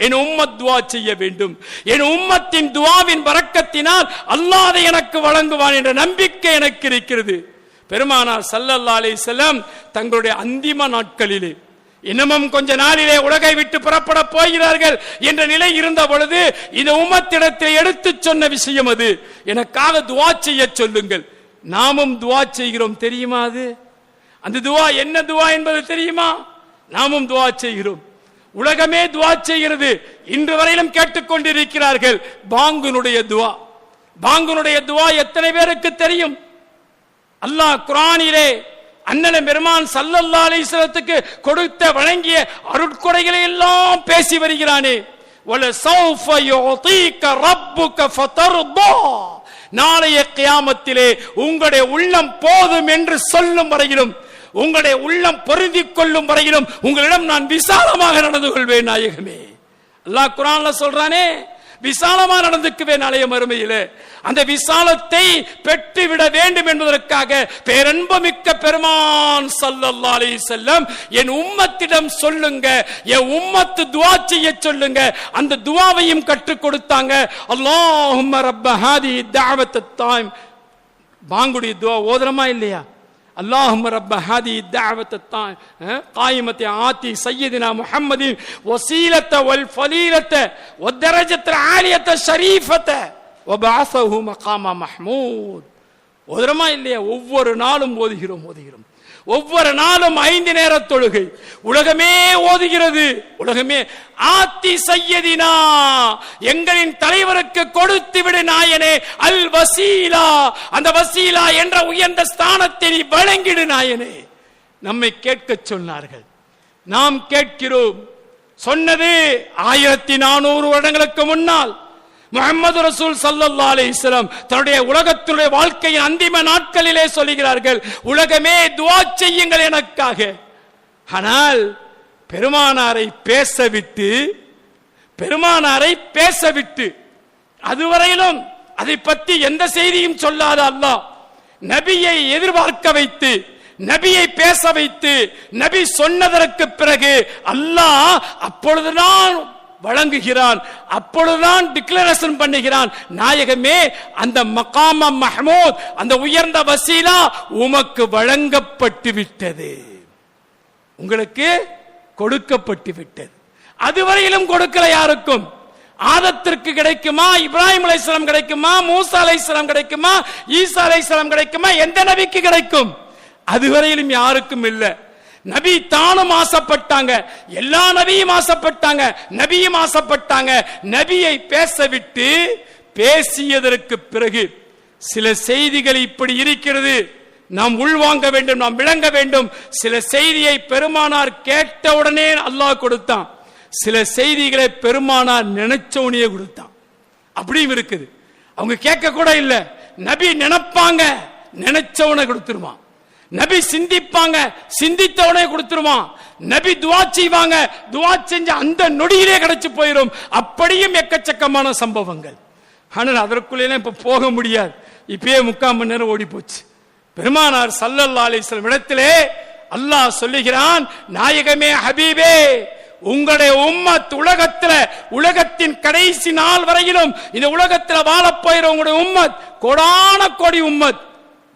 என் உம்மத் துஆ செய்ய வேண்டும். என் உம்மத்தின் துஆவின் பரக்கத்தினால் அல்லாஹ் அதை எனக்கு வழங்குவான் என்ற நம்பிக்கை எனக்கு இருக்கிறது. பெருமானார் ஸல்லல்லாஹு அலைஹி வஸல்லம் தங்களுடைய அந்திம நாட்களிலே இன்னமும் கொஞ்ச நாளிலே உலகை விட்டு புறப்பட போகிறார்கள் என்ற நிலை இருந்த பொழுது இந்த உம்மத்திடத்தில் எடுத்து சொன்ன விஷயம் அது. எனக்காக துஆ செய்ய சொல்லுங்கள். நாமும் துஆ செய்கிறோம் தெரியுமா? அது அந்த துஆ என்ன துஆ என்பது தெரியுமா? நாமும் துஆ செய்கிறோம். உலகமே துஆ செய்கிறது. இன்று வரையிலும் கேட்டுக்கொண்டிருக்கிறார்கள். பாங்குனுடைய துஆ, பாங்குனுடைய துஆ எத்தனை பேருக்கு தெரியும்? அல்லாஹ் குர்ஆனிலே அண்ணன் பெருமான் ஸல்லல்லாஹு அலைஹி வஸல்லத்துக்கு கொடுத்த வழங்கிய அருட்கொடைகளை எல்லாம் பேசி வருகிறானே. வல சௌஃப யுதீக ரப்புக ஃபதர்தா, நாளைய கியாமத்திலே உங்களுடைய உள்ளம் போதும் என்று சொல்லும் வரையிலும், உங்களுடைய உள்ளம் பொருந்திக் கொள்ளும் வரையிலும் உங்களிடம் நான் விசாலமாக நடந்து கொள்வேன் நாயகமே. அல்லாஹ் குர்ஆன்ல சொல்றானே, விசாலமா நடந்துக்குவேன் நாளைய மறுமையிலே. அந்த விசாலத்தை பெற்றுவிட வேண்டும் என்பதற்காக பேரன்பமிக்க பெருமான் ஸல்லல்லாஹு அலைஹி வஸல்லம் என் உம்மத்திடம் சொல்லுங்க, என் உம்மத்து துஆ செய்ய சொல்லுங்க. அந்த துஆவையும் கற்றுக் கொடுத்தாங்க. அல்லாஹும்ம ரப்ப ஹாதிஹி தஅவத்தத் தாயிம், பாங்குடைய துஆ ஓதுறமா இல்லையா? اللهم رب هذه الدعوة قائمة آتي سيدنا محمد وسيلة والفضيلة والدرجة العالية الشريفة وبعثه مقام محمود. ஓதுறமா இல்லையா? ஒவ்வொரு நாளும் ஓதுகிறோம். ஒவ்வொரு நாளும் 5 நேர தொழுகை உலகமே ஓதுகிறது. உலகமே ஆத்தி சய்யதினா, எங்களின் தலைவருக்கு கொடுத்து விடு நாயனே, அல் வசீலா, அந்த வசீலா என்ற உயர்ந்த ஸ்தானத்தை நீ வழங்கிடு நாயனே. நம்மை கேட்க சொன்னார்கள், நாம் கேட்கிறோம். சொன்னது 1400 வருடங்களுக்கு முன்னால் முஹம்மது ரசூல் ஸல்லல்லாஹு அலைஹி வஸல்லம் தன்னுடைய உலகத்துடைய வாழ்க்கையின் அந்திம நாட்களிலே சொல்கிறார்கள், உலகமே துஆ செய்யுங்கள் எனக்காக. ஆனால் பெருமானாரை பேசவிட்டு அதுவரையிலும் அதை பற்றி எந்த செய்தியும் சொல்லாத அல்லாஹ் நபியை எதிர்பார்க்க வைத்து, நபியை பேச வைத்து, நபி சொன்னதற்கு பிறகு அல்லாஹ் அப்பொழுதுதான் வழங்குகிறான், அப்பொழுதுதான் டிக்ளரேஷன் பண்ணுகிறான், நாயகமே அந்த மகாம மஹ்மூத், அந்த உயர்ந்த வசீலா உமக்கு வழங்கப்பட்டு விட்டது, உங்களுக்கு கொடுக்கப்பட்டு விட்டது. அதுவரையிலும் கொடுக்கல யாருக்கும். ஆதத்திற்கு கிடைக்குமா? இப்ராஹிம் அலைஹிஸ்ஸலாம் கிடைக்குமா? மூசா அலைஹிஸ்ஸலாம் கிடைக்குமா? ஈசா அலைஹிஸ்ஸலாம் கிடைக்குமா? எந்த நபிக்கு கிடைக்கும்? அதுவரையிலும் யாருக்கும் இல்லை. நபி தானும் ஆசைப்பட்டாங்க, எல்லா நபியும் ஆசைப்பட்டாங்க, நபியும் ஆசைப்பட்டாங்க. நபியை பேச விட்டு பேசியதற்கு பிறகு சில செய்திகள் இப்படி இருக்கிறது, நாம் உள்வாங்க வேண்டும், நாம் விளங்க வேண்டும். சில செய்தியை பெருமானார் கேட்டவுடனே அல்லாஹ் கொடுத்தான், சில செய்திகளை பெருமானார் நினைச்சவனையே கொடுத்தான். அப்படியும் இருக்குது. அவங்க கேட்க கூட இல்லை, நபி நினைப்பாங்க, நினைச்சவனை கொடுத்துருவான். நபி சிந்திப்பாங்க, சிந்தித்தவனே கொடுத்துருவான். நபி துஆ செய்வாங்க, துஆ செஞ்ச அந்த நொடியிலே கிடைச்சு போயிடும். அப்படியும் எக்கச்சக்கமான சம்பவங்கள். ஆனால் அதற்குள்ளே இப்ப போக முடியாது. இப்பயே 3/4 மணி நேரம் ஓடி போச்சு. பெருமானார் ஸல்லல்லாஹு அலைஹி வஸல்லம் இடத்திலே அல்லாஹ் சொல்லுகிறான், நாயகமே ஹபீபே, உங்களுடைய உம்மத் உலகத்தின் கடைசி நாள் வரையிலும் இந்த உலகத்தில் வாழப் போகிற உங்களுடைய உம்மத் கோடான கோடி உம்மத்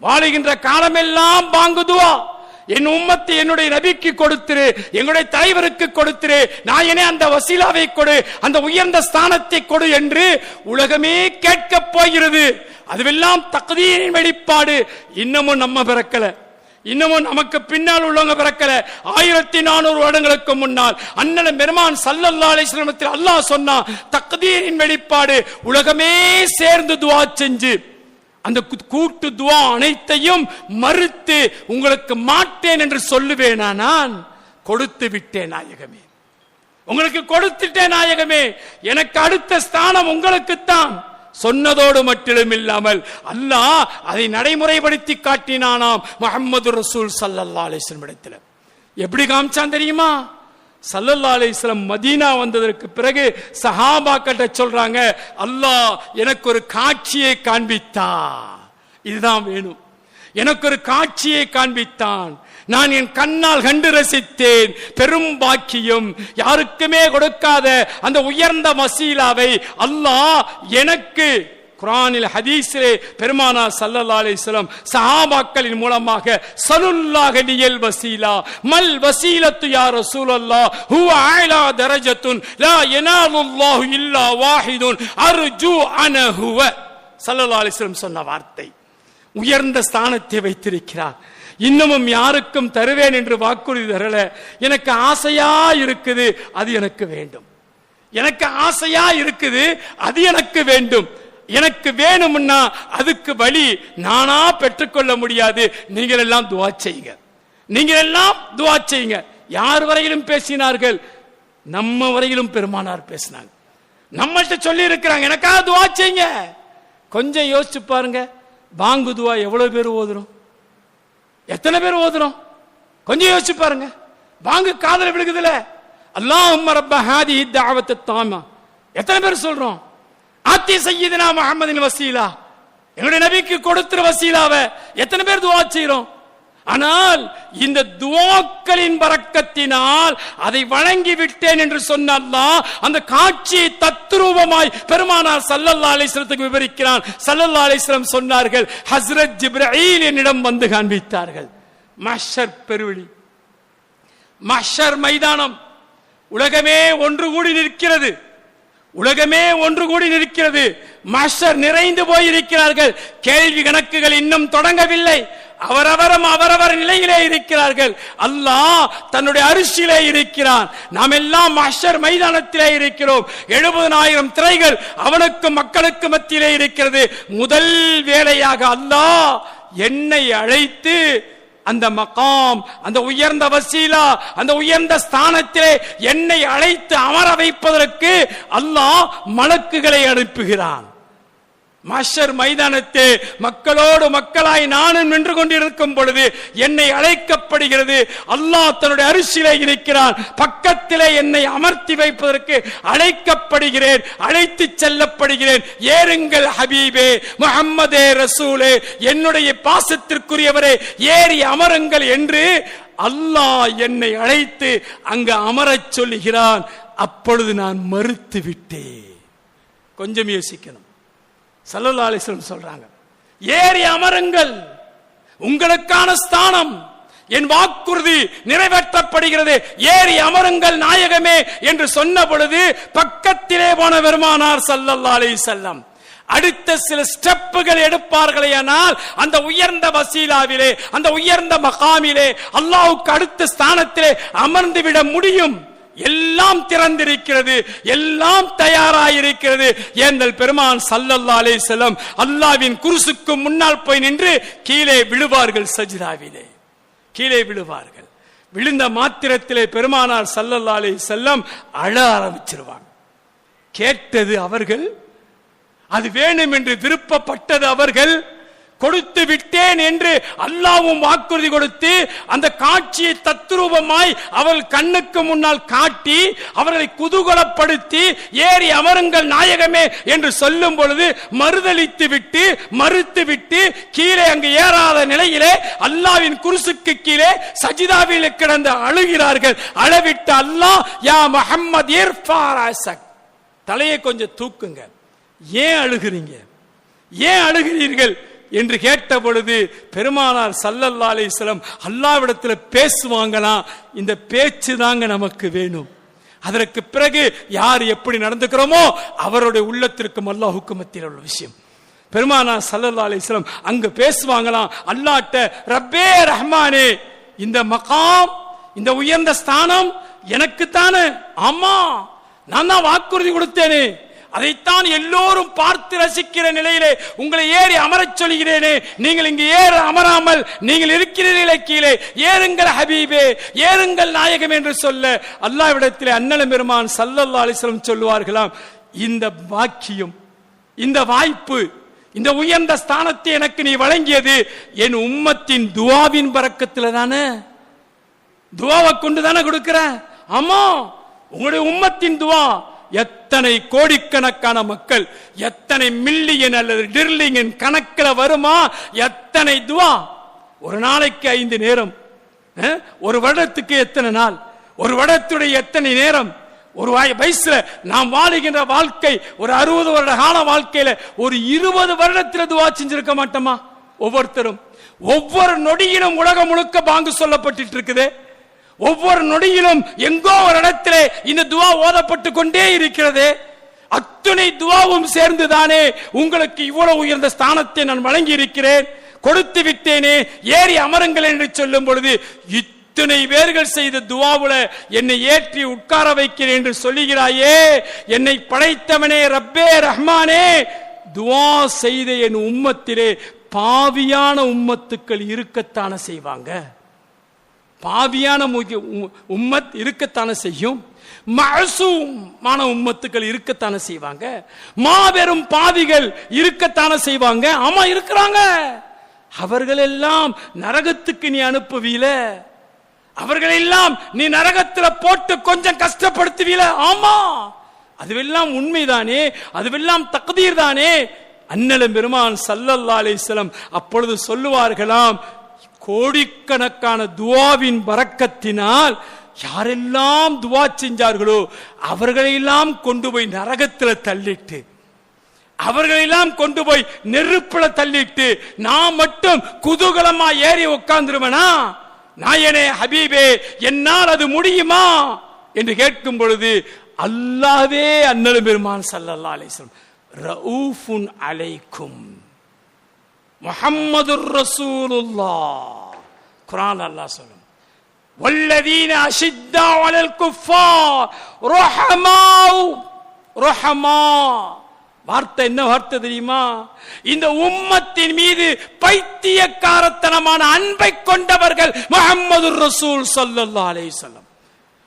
வாழுகின்ற காலமெல்லாம் பாங்கு துஆ, என் உம்மத்தை என்னுடைய நபிக்கு கொடுத்திரு, எங்களுடைய தலைவருக்கு கொடுத்திரு, நாயனே அந்த வசீலாவை கொடு, அந்த உயர்ந்த ஸ்தானத்தை கொடு என்று உலகமே கேட்க போகிறது. அதுவெல்லாம் தக்தீரின் வெளிப்பாடு. இன்னமும் நம்ம பிறக்கல, இன்னமும் நமக்கு பின்னால் உள்ளவங்க பிறக்கல. 1400 வருடங்களுக்கு முன்னால் அண்ணன் பெருமான் ஸல்லல்லாஹு அலைஹி வஸல்லம் அல்லாஹ் சொன்னா, தக்தீரின் வெளிப்பாடு. உலகமே சேர்ந்து துஆ செஞ்சு அந்த கூட்டு துஆ அனைத்தையும் மறுத்து உங்களுக்கு மாட்டேன் என்று சொல்லுவேனா? நான் கொடுத்து விட்டேன் நாயகமே, உங்களுக்கு கொடுத்துட்டேன் நாயகமே, எனக்கு அடுத்த ஸ்தானம் உங்களுக்குத்தான். சொன்னதோடு மட்டும் இல்லாமல் அல்லாஹ் அதை நடைமுறைப்படுத்தி காட்டினானாம் முஹம்மது ரசூல் ஸல்லல்லாஹு அலைஹி வஸல்லம் இடத்துல. எப்படி காமிச்சான் தெரியுமா? ஸல்லல்லாஹு அலைஹி வஸல்லம் மதீனா வந்ததற்கு பிறகு சஹாபாக்கிட்ட சொல்றாங்க, அல்லாஹ் எனக்கு ஒரு காட்சியை காண்பித்தா, இதுதான் வேணும், எனக்கு ஒரு காட்சியை காண்பித்தான். நான் என் கண்ணால் கண்டு ரசித்தேன். பெரும் பாக்கியம். யாருக்குமே கொடுக்காத அந்த உயர்ந்த வசீலாவை அல்லாஹ் எனக்கு குர்ஆனில் ஹதீஸிலே பெருமானார் ஸல்லல்லாஹு அலைஹி வஸல்லம் சஹாபாக்களின் மூலமாக ஸல்லுல்லாஹு லியல் வஸீலா மல் வஸீலத்து யா ரசூலல்லாஹ் ஹுவ அலா தரஜத்துன் லா யனாலுல்லாஹு இல்லா வாஹிதுன் அர்ஜு அனஹு ஸல்லல்லாஹு அலைஹி வஸல்லம் சொன்ன வார்த்தை. உயர்ந்த ஸ்தானத்தை வைத்திருக்கிறார். இன்னமும் யாருக்கும் தருவேன் என்று வாக்குறுதி தரல. எனக்கு ஆசையா இருக்குது, அது எனக்கு வேண்டும். எனக்கு ஆசையா இருக்குது, அது எனக்கு வேண்டும். எனக்கு வேணும்னா அதுக்கு வழி நானா பெற்றுக்கொள்ள முடியாது. நீங்கள் எல்லாம் துஆ செய்யுங்க, நீங்கள் எல்லாம் துஆ செய்யுங்க. யார் வரையிலும் பேசினார்கள்? நம்ம வரையிலும் பெருமானார் பேசினாங்க. நம்மள்ட்ட சொல்லி இருக்கிறாங்க, எனக்காக துஆ செய்யுங்க. கொஞ்சம் யோசிச்சு பாருங்க, பாங்கு துஆ எவ்வளவு பேர் ஓதுறோம்? எத்தனை பேர் ஓதுறோம்? கொஞ்சம் யோசிச்சு பாருங்க. பாங்கு காதுல விழுகுதுல, அல்லாஹும்ம ரப்ப ஹாதிஹி தஅவத் தாமா, எத்தனை பேர் சொல்றோம்? ஆத்தி சய்யிதுனா முஹம்மதின் வசீலா, என்னுடைய நபிக்கு கொடுத்துற வசீலாவை எத்தனை பேர் துஆ செய்றோம்? ஆனால் இந்த துஆக்களின் பரக்கத்தினால் அதை வழங்கி விட்டேன் என்று சொன்ன அல்லாஹ் அந்த காட்சியை தத்ரூபமாய் பெருமானார் ஸல்லல்லாஹு அலைஹி வஸல்லம் விவரிக்கிறான். ஸல்லல்லாஹு அலைஹி வஸல்லம் சொன்னார்கள், ஹஸ்ரத் ஜிப்ரீல் என்னிடம் வந்து காண்பித்தார்கள். மஹ்ஷர் பெருவெளி, மஹ்ஷர் மைதானம், உலகமே ஒன்று கூடி நிற்கிறது. உலகமே ஒன்று கூடி நிற்கிறது. மஹ்ஷர் நிறைந்து போயிருக்கிறார்கள். கேள்வி கணக்குகள் இன்னும் தொடங்கவில்லை. அவரவர் நிலையிலே இருக்கிறார்கள். அல்லாஹ் தன்னுடைய அரிசியிலே இருக்கிறான். நாம் எல்லாம் மஹ்ஷர் மைதானத்திலே இருக்கிறோம். 70,000 திரைகள் அவனுக்கு மக்களுக்கு மத்தியிலே இருக்கிறது. முதல் வேளையாக அல்லாஹ் என்னை அழைத்து அந்த மகாம், அந்த உயர்ந்த வசீலா, அந்த உயர்ந்த ஸ்தானத்திலே என்னை அழைத்து அமர வைப்பதற்கு அல்லாஹ் மலக்குகளை அனுப்புகிறான். மஹ்ஷர் மைதானத்தே மக்களோடு மக்களாய் நானும் நின்று கொண்டிருக்கும் பொழுது என்னை அழைக்கப்படுகிறது. அல்லாஹ் தன்னுடைய அரிசியிலே இருக்கிறான். பக்கத்திலே என்னை அமர்த்தி வைப்பதற்கு அழைக்கப்படுகிறேன், அழைத்து செல்லப்படுகிறேன். ஏறுங்கள் ஹபீபே, முஹம்மதே ரசூலே, என்னுடைய பாசத்திற்குரியவரே, ஏறி அமருங்கள் என்று அல்லாஹ் என்னை அழைத்து அங்கு அமரச் சொல்லுகிறான். அப்பொழுது நான் மறுத்து விட்டேன். கொஞ்சம் யோசிக்கணும். ஸல்லல்லாஹு அலைஹி வஸல்லம் சொல்றாங்க, ஏறி அமருங்கள், உங்களுக்கான ஸ்தானம், என் வாக்குறுதி நிறைவேற்றப்படுகிறது, ஏறி அமருங்கள் நாயகமே என்று சொன்ன பொழுது பக்கத்திலே போன பெருமானார் ஸல்லல்லாஹு அலைஹி வஸல்லம் அடுத்த சில ஸ்டெப்புகள் எடுப்பார்களேயானால் அந்த உயர்ந்த வசீலாவிலே, அந்த உயர்ந்த மகாமிலே, அல்லாஹ்வுக்கு அடுத்த ஸ்தானத்திலே அமர்ந்து விட முடியும். எல்லாம் திறந்திருக்கிறது, எல்லாம் தயாராயிருக்கிறது. ஏந்தல் பெருமான் ஸல்லல்லாஹு அலைஹி வஸல்லம் அல்லாஹ்வின் குர்சிக்கு முன்னால் போய் நின்று கீழே விழுவார்கள். சஜ்தாவிலே கீழே விழுவார்கள். விழுந்த மாத்திரத்திலே பெருமானார் ஸல்லல்லாஹு அலைஹி வஸல்லம் அழ ஆரம்பிச்சிருவாங்க. கேட்டது அவர்கள், அது வேணும் என்று விருப்பப்பட்டது அவர்கள், கொடுத்து விட்டேன் என்று அல்லாஹ்வும் வாக்குறுதி கொடுத்து அந்த காட்சியை தத்ரூபமாய் அவர்கள் கண்ணுக்கு முன்னால் காட்டி அவர்களை குதூகலப்படுத்தி ஏறி அமருங்கள் நாயகமே என்று சொல்லும் பொழுது மறுத்து விட்டு கீழே அங்கு ஏறாத நிலையிலே அல்லாஹ்வின் குர்சிக்கு கீழே சஜிதாவில் கிடந்து அழுகிறார்கள். அளவிட்டு அல்லாஹ், யா முஹம்மத் இர்ஃபா ரஸக், தலையை கொஞ்சம் தூக்குங்க, ஏன் அழுகிறீங்க, ஏன் அழுகிறீர்கள் என்று கேட்ட பொழுது பெருமானார் ஸல்லல்லாஹு அலைஹி வஸல்லம் அல்லாஹ்விடத்தில் பேசுவாங்களாம். இந்த பேச்சு தாங்க நமக்கு வேணும். அதற்கு பிறகு யார் எப்படி நடந்துக்கிறோமோ அவருடைய உள்ளத்திற்கும் அல்லாஹ்வுக்கும் மத்தியில் உள்ள விஷயம். பெருமானார் ஸல்லல்லாஹு அலைஹி வஸல்லம் அங்க பேசுவாங்களாம் அல்லாஹ்ட்ட, ரப்பே ரஹ்மானே, இந்த மகாம், இந்த உயர்ந்த ஸ்தானம் எனக்கு தானே? ஆமா, நான் தான் வாக்குறுதி கொடுத்தேனே, அதைத்தான் எல்லோரும் பார்த்து ரசிக்கிற நிலையிலே உங்களை ஏறி அமரச் சொல்கிறேனே, நீங்கள் இங்கு ஏற அமராமல் நீங்கள் இருக்கிறீர்களே கீழே, ஏறுங்கள் ஹபீபே, ஏறுங்கள் நாயகம் என்று சொல்ல அல்லாஹ்விடத்திலே அன்னலம் பெருமான் ஸல்லல்லாஹு அலைஹி வஸல்லம் சொல்லுவார்களாம், இந்த பாக்கியம், இந்த வாய்ப்பு, இந்த உயர்ந்த ஸ்தானத்தை எனக்கு நீ வழங்கியது என் உம்மத்தின் துஆவின் பரக்கத்தில் தானே, துஆவை கொண்டு தானே கொடுக்கிற. ஆமா, உங்களுடைய உம்மத்தின் துஆ. எத்தனை கோடிக்கணக்கான மக்கள், எத்தனை மில்லியன் அல்லது டிரில்லியன் கணக்கில் வருமா, எத்தனை துஆ. ஒரு நாளைக்கு 5 நேரம் ஒரு வருடத்துக்கு எத்தனை நாள், ஒரு வருடத்துடைய எத்தனை நேரம், ஒரு வயசுல நாம் வாழுகின்ற வாழ்க்கை ஒரு 60 வருட கால வாழ்க்கையில ஒரு 20 வருடத்தில் துவா செஞ்சிருக்க மாட்டோமா? ஒவ்வொருத்தரும் ஒவ்வொரு நொடியிலும் உலகம் முழுக்க பாங்கு சொல்லப்பட்டு இருக்குது. ஒவ்வொரு நொடியிலும் எங்கோ ஒரு இடத்திலே இந்த துவா ஓதப்பட்டு கொண்டே இருக்கிறது. அத்துணை துவாவும் சேர்ந்துதானே உங்களுக்கு இவ்வளவு உயர்ந்த ஸ்தானத்தை நான் வழங்கி இருக்கிறேன், கொடுத்து விட்டேனே, ஏறி அமருங்கள் என்று சொல்லும் பொழுது இத்தனை பேர்கள் செய்த துவாவுல என்னை ஏற்றி உட்கார வைக்கிறேன் என்று சொல்லுகிறாயே. என்னை படைத்தவனே ரப்பே ரஹ்மானே, துவா செய்த என் உம்மத்திலே பாவியான உம்மத்துக்கள் இருக்கத்தான செய்வாங்க. பாவியான உம்மத் இருக்கத்தான செய்யும். மஅசூமான உம்மத்துக்கள் இருக்கத்தான செய்வாங்க. மாபெரும் பாவிகள் இருக்கத்தான செய்வாங்க. ஆமா, இருக்கிறாங்க. அவர்கள் எல்லாம் நரகத்துக்கு நீ அனுப்புவீல, அவர்கள் எல்லாம் நீ நரகத்தில் போட்டு கொஞ்சம் கஷ்டப்படுத்துவீல. ஆமா, அதுவெல்லாம் உண்மைதானே, அதுவெல்லாம் தக்தீர் தானே. அன்னலம் பெருமான் ஸல்லல்லாஹு அலைஹி வஸல்லம் அப்பொழுது சொல்லுவார்களாம், கோடிக்கணக்கான துஆவின் பரக்கத்தினால் யாரெல்லாம் துஆ செஞ்சார்களோ அவர்களெல்லாம் கொண்டு போய் நரகத்தில் தள்ளிட்டு, அவர்களெல்லாம் கொண்டு போய் நெருப்புல தள்ளிட்டு நான் மட்டும் குதூகலமா ஏறி உட்கார்ந்துருவனா? நாயனே ஹபீபே, என்னால் அது முடியுமா என்று கேட்கும் பொழுது அல்லாஹ்வே அன்னலம் பெருமான் ஸல்லல்லாஹு அலைஹி வஸல்லம் ரഊஃபுன் அலைக்கும் முஹம்மதுர் ரசூலுல்லாஹ், குர்ஆன் அல்லாஹ் சொல்லும், வல்லதீன அஷித்தா அலல் குஃபார் ரஹமா. வார்த்தை என்ன வார்த்தை தெரியுமா? இந்த உம்மத்தின் மீது பைத்தியக்காரத்தனமான அன்பை கொண்டவர்கள் முஹம்மதுர் ரசூல் ஸல்லல்லாஹு அலைஹி வஸல்லம்.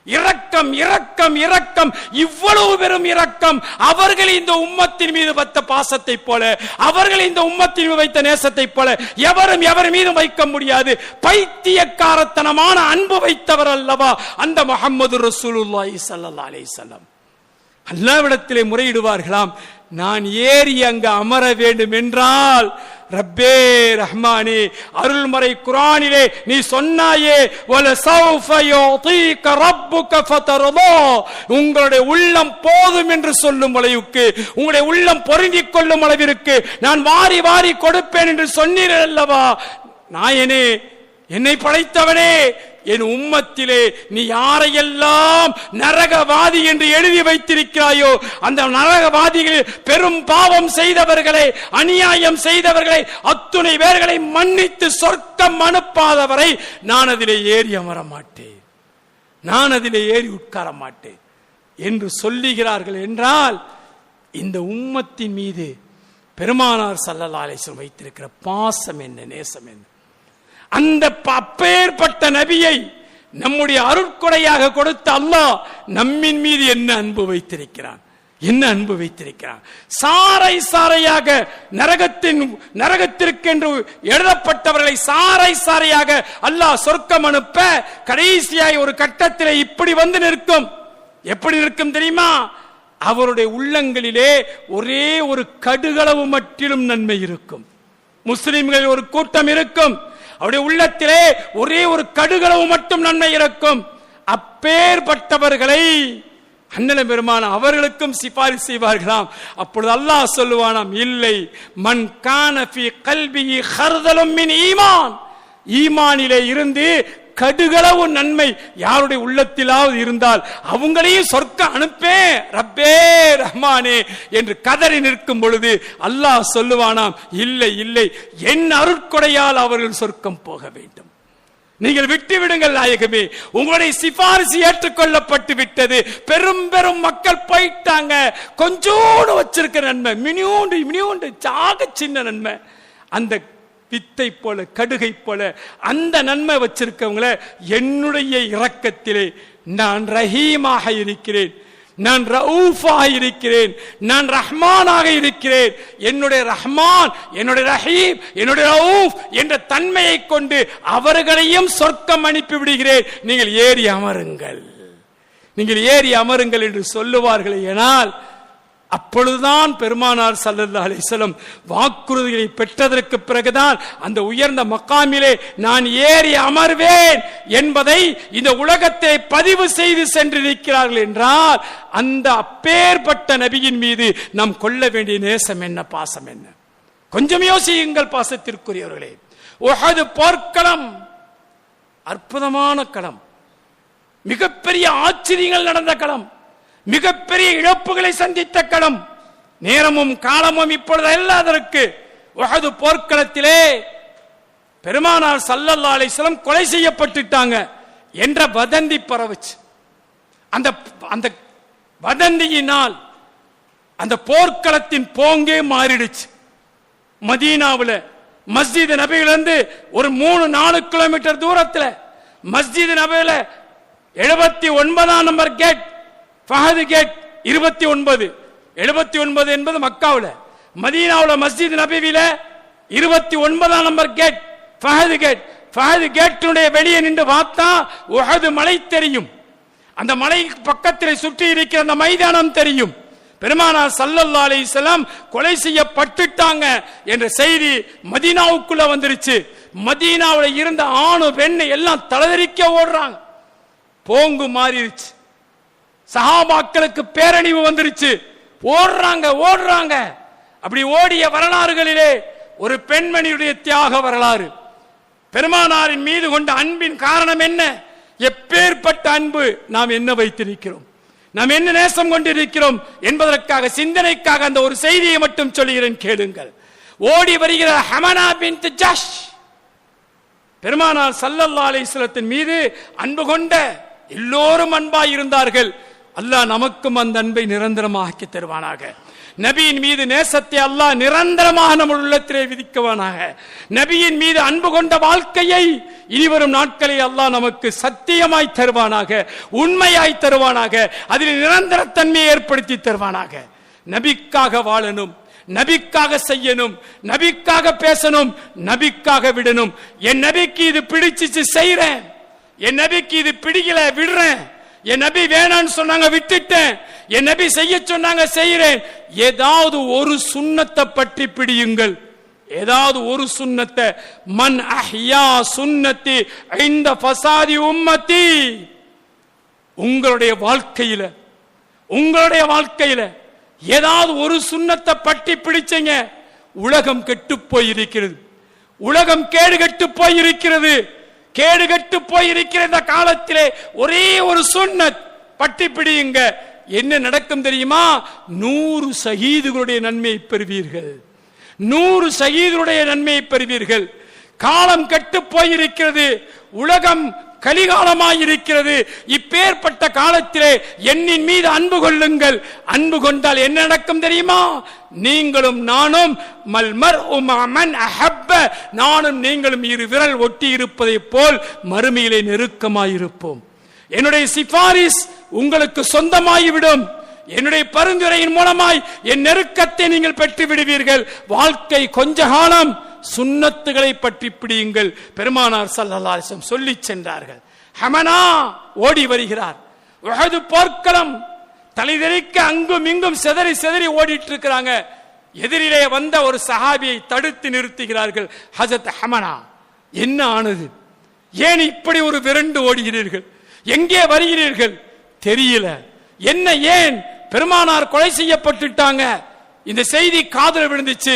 இரக்கம் இரக்கம் இரக்கம், இவ்வளவு பெரும் இரக்கம் அவர்கள் இந்த உம்மத்தின் மீது வைத்த பாசத்தை போல, அவர்கள் இந்த உம்மத்தின் மீது வைத்த நேசத்தை போல எவரும் எவர் மீது வைக்க முடியாது. பைத்தியக்காரத்தனமான அன்பு வைத்தவர் அல்லவா அந்த முஹம்மது ரசூலுல்லாஹி ஸல்லல்லாஹு அலைஹி வஸல்லம். அல்லாஹ்விடத்திலே முறையிடுவார்களாம், நான் ஏறி அங்கு அமர வேண்டும் என்றால் ரப்பே ரஹ்மானே, அருள்மறை குர்ஆனிலே நீ சொன்னாயே, வல சௌஃப யுதீக ரப்புக ஃபதர்தா, உங்களுடைய உள்ளம் போதும் என்று சொல்லும் அளவுக்கு, உங்களுடைய உள்ளம் பொருந்திக் கொள்ளும் அளவிற்கு நான் வாரி வாரி கொடுப்பேன் என்று சொன்னீர்கள் அல்லவா? நாயனே, என்னை படைத்தவனே, என் உம்மத்திலே நீ யாரையெல்லாம் நரகவாதி என்று எழுதி வைத்திருக்கிறாயோ அந்த நரகவாதிகளில் பெரும் பாவம் செய்தவர்களை, அநியாயம் செய்தவர்களை அத்துணை பேர்களை மன்னித்து சொர்க்கம் அனுப்பாதவரை நான் அதிலே ஏறி அமர மாட்டேன், நான் அதிலே ஏறி உட்கார மாட்டேன் என்று சொல்லுகிறார்கள். என்றால் இந்த உம்மத்தின் மீது பெருமானார் ஸல்லல்லாஹு அலைஹி வஸல்லம் வைத்திருக்கிற பாசம் என்ன, நேசம் என்ன. அந்த அப்பேற்பட்ட நபியை நம்முடைய அருட்கொடையாக கொடுத்த அல்லாஹ் நம்மின் மீது என்ன அன்பு வைத்திருக்கிறான், என்ன அன்பு வைத்திருக்கிறான். சாரை சாரையாக நரகத்திற்கென்று எழுதப்பட்டவர்களை சாரை சாரையாக அல்லாஹ் சொர்க்கம் அனுப்ப கடைசியாய் ஒரு கட்டத்தில் இப்படி வந்து நிற்கும். எப்படி நிற்கும் தெரியுமா? அவருடைய உள்ளங்களிலே ஒரே ஒரு கடுகளவு மட்டிலும் நன்மை இருக்கும். முஸ்லிம்களில் ஒரு கூட்டம் இருக்கும், அவருடைய உள்ளத்திலே ஒரே ஒரு கடுகளவு மட்டும் நன்மை இருக்கும். அப்பேற்பட்டவர்களை அண்ணன் பெருமான அவர்களுக்கும் சிபாரிசு செய்வார்களாம். அப்பொழுது அல்லாஹ் சொல்லுவானாம், இல்லை, மன் கான ஃபீ கல்பிஹி ஹர்தலும் மின் ஈமான், ஈமானிலே இருந்து கடுகளவு நன்மை யாருடைய உள்ளத்திலாவது இருந்தால் அவங்களையும் சொர்க்கம் அனுப்பே ரப்பே ரஹ்மானே என்று கதறி நிற்கும் பொழுது அல்லாஹ் சொல்லுவானாம், இல்லை இல்லை, என் அருட்கொடையால் அவர்கள் சொர்க்கம் போக வேண்டும். நீங்கள் விட்டு விடுங்கள் நாயகமே, உங்களுடைய சிபாரிசு ஏற்றுக்கொள்ளப்பட்டு விட்டது. பெரும் பெரும் மக்கள் போயிட்டாங்க, கொஞ்சோடு வச்சிருக்கிற நன்மை, மினியூண்டு மினியூண்டு சாக சின்ன நன்மை, அந்த பித்தை போல கடுகை போல அந்த நன்மை வச்சிருக்கவங்கள என்னுடைய இரக்கத்திலே நான் ரஹீமாக இருக்கிறேன், நான் ரഊஃபாக இருக்கிறேன், நான் ரஹ்மானாக இருக்கிறேன். என்னுடைய ரஹ்மான், என்னுடைய ரஹீம், என்னுடைய ரഊஃப் என்ற தன்மையை கொண்டு அவர்களையும் சொர்க்கம் அனுப்பி விடுகிறேன். நீங்கள் ஏறி அமருங்கள், நீங்கள் ஏறி அமருங்கள் என்று சொல்லுவார்கள். ஏனால் அப்பொழுதுதான் பெருமானார் ஸல்லல்லாஹு அலைஹி வஸல்லம் வாக்குறுதிகளை பெற்றதற்கு பிறகுதான் அந்த உயர்ந்த மக்காமிலே நான் ஏறி அமர்வேன் என்பதை இந்த உலகத்தை பதிவு செய்து சென்றிருக்கிறார்கள் என்றால் அந்த அப்பேற்பட்ட நபியின் மீது நாம் கொள்ள வேண்டிய நேசம் என்ன, பாசம் என்ன? கொஞ்சம் யோசியுங்கள் பாசத்திற்குரியவர்களே. உஹது போர்க்களம் அற்புதமான களம், மிகப்பெரிய ஆச்சரியங்கள் நடந்த களம், மிகப்பெரிய இழப்புகளை சந்தித்த களம். நேரமும் காலமும் இப்பொழுது எல்லாதற்கு உஹது போர்க்களத்திலே பெருமானார் ஸல்லல்லாஹு அலைஹி வஸல்லம் கொலை செய்யப்பட்டுட்டாங்க என்ற வதந்தி பரவுச்சு. அந்த வதந்தியினால் அந்த போர்க்களத்தின் போங்கே மாறிடுச்சு. மதீனாவில் மஸ்ஜித் நபியிலிருந்து ஒரு 3-4 கிலோமீட்டர் தூரத்தில் மஸ்ஜித் நபியில 79ஆம் நம்பர் கேட், ஃபஹத் கேட் 29. 79 என்பது மக்காவில். மதீனாவில் மஸ்ஜித் நபியில 29ஆம் number gate Fahd gate. Fahd கேட்டுடைய வெளியே நின்று பார்த்தா உஹது மலை தெரியும். அந்த மலை பக்கத்தில் சுற்றி இருக்கிற அந்த மைதானம் தெரியும். பெருமானார் ஸல்லல்லாஹு அலைஹி வஸல்லம் கொலை செய்யப்பட்டுட்டாங்க என்ற செய்தி மதீனாவுக்குள்ள வந்துருச்சு. மதீனாவில் இருந்த ஆணு பெண்ணு எல்லாம் தலதறிக்க ஓடுறாங்க. போங்கு மாறிடுச்சு. சஹாபாக்களுக்கு பேரணிவு வந்துருச்சு. ஓடுறாங்க. அப்படி ஓடிய வரலாறுகளிலே ஒரு பெண்மணியுடைய தியாக வரலாறு. பெருமானாரின் மீது கொண்ட அன்பின் காரணம் என்ன? எப்பேற்பட்ட அன்பு நாம் என்ன வைத்திருக்கிறோம், நாம் என்ன நேசம் கொண்டிருக்கிறோம் என்பதற்காக சிந்தனைக்காக அந்த ஒரு செய்தியை மட்டும் சொல்கிறேன், கேளுங்கள். ஓடி வருகிற ஹமனா பின்த் ஜஹ்ஷ் பெருமானார் ஸல்லல்லாஹு அலைஹி வஸல்லம் மீது அன்பு கொண்ட எல்லோரும் அன்பாய் இருந்தார்கள். அல்லாஹ் நமக்கும் அந்த அன்பை நிரந்தரமாக ஆக்கி தருவானாக. நபியின் மீது நேசத்தை அல்லாஹ் நிரந்தரமாக நம்ம உள்ளத்திலே விதிக்குவானாக. நபியின் மீது அன்பு கொண்ட வாழ்க்கையை இனிவரும் நாட்களை அல்லாஹ் நமக்கு சத்தியமாய் தருவானாக, உண்மையாய் தருவானாக, அதில் நிரந்தரத்தன்மையை ஏற்படுத்தி தருவானாக. நபிக்காக வாழணும், நபிக்காக செய்யணும், நபிக்காக பேசணும், நபிக்காக விடணும். என் நபிக்கு இது பிடிச்சிச்சு செய்றேன், என் நபிக்கு இது பிடிக்கல விடுறேன், என் நபி வேணான்னு சொன்னாங்க விட்டுட்டேன், என் நபி செய்ய சொன்னாங்க செய்றேன். ஏதாவது ஒரு சுன்னத்தை பற்றி பிடியுங்கள், ஏதாவது ஒரு சுன்னத்தை. மன் அஹ்யா சுன்னதி இந்த ஃபசாதி உம்மதி. உங்களுடைய வாழ்க்கையில ஏதாவது ஒரு சுன்னத்தை பற்றி பிடிச்சீங்க, உலகம் கெட்டு போயிருக்கிறது, உலகம் கேடு கெட்டு போயிருக்கிறது. கேடு கெட்டு போயிருக்கிற இந்த காலத்திலே ஒரே ஒரு சுன்னத் பற்றி பிடியுங்க. என்ன நடக்கும் தெரியுமா? 100 ஷஹீதுகளுடைய நன்மையை பெறுவீர்கள், 100 ஷஹீதுடைய நன்மையை பெறுவீர்கள். காலம் கெட்டு போயிருக்கிறது, உலகம் கலிகாலமாயிருக்கிறது. இப்பேற்பட்ட காலத்திலே என்னின் மீது அன்பு கொள்ளுங்கள். அன்பு கொண்டால் என்ன நடக்கும் தெரியுமா? நீங்களும் நானும் நானும் நீங்களும் இரு விரல் ஒட்டி இருப்பதை போல் மறுமையிலே நெருக்கமாயிருப்போம். என்னுடைய சிபாரிஸ் உங்களுக்கு சொந்தமாகிவிடும். என்னுடைய பரிந்துரையின் மூலமாய் என் நெருக்கத்தை நீங்கள் பெற்று விடுவீர்கள். வாழ்க்கை கொஞ்ச காலம் சுன்னத்துகளை பற்றி பிடியுங்கள். பெருமானார் ஸல்லல்லாஹு அலைஹி வஸல்லம் சொல்லி சென்றார்கள். ஹமனா ஓடி வருகிறார். உஹது போர்க்களம் தலைதெறிக்க அங்கும் இங்கும் செதறி செதறி ஓடிட்டு இருக்கிறாங்க. எதிரிலே வந்த ஒரு சஹாபியை தடுத்து நிறுத்துகிறார்கள். ஹஜரத் ஹமனா, என்ன ஆனது? ஏன் இப்படி ஒரு விரண்டு ஓடுகிறீர்கள்? எங்கே வருகிறீர்கள்? தெரியல. என்ன, ஏன்? பெருமானார் கொலை செய்யப்பட்டுட்டாங்க, இந்த செய்தி காதுல விழுந்துச்சு.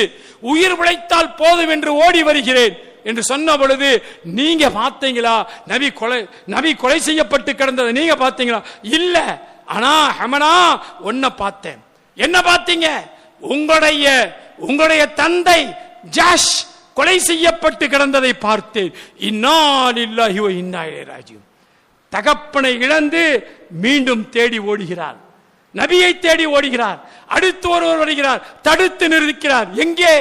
உயிர் பிழைத்தால் போதும் என்று ஓடி வருகிறேன் என்று சொன்ன பொழுது, நீங்க பார்த்தீங்களா நபி கொலை செய்யப்பட்டு கிடந்ததை நீங்க பார்த்தீங்களா? இல்ல, ஆனா ஹமனா ஒன்ன பார்த்தேன். என்ன பார்த்தீங்க? உங்களுடைய தந்தை ஜஹ்ஷ் கொலை செய்யப்பட்டு கிடந்ததை பார்த்தேன். இன்னா லில்லாஹி வ இன்னா இலைஹி ராஜிஊன். தகப்பனை இழந்து மீண்டும் தேடி ஓடுகிறார், நபியை தேடி ஓடுகிறார். அடுத்து ஒருவர் வருகிறார், தடுத்து நிறுத்திக்கிறார். எங்கே?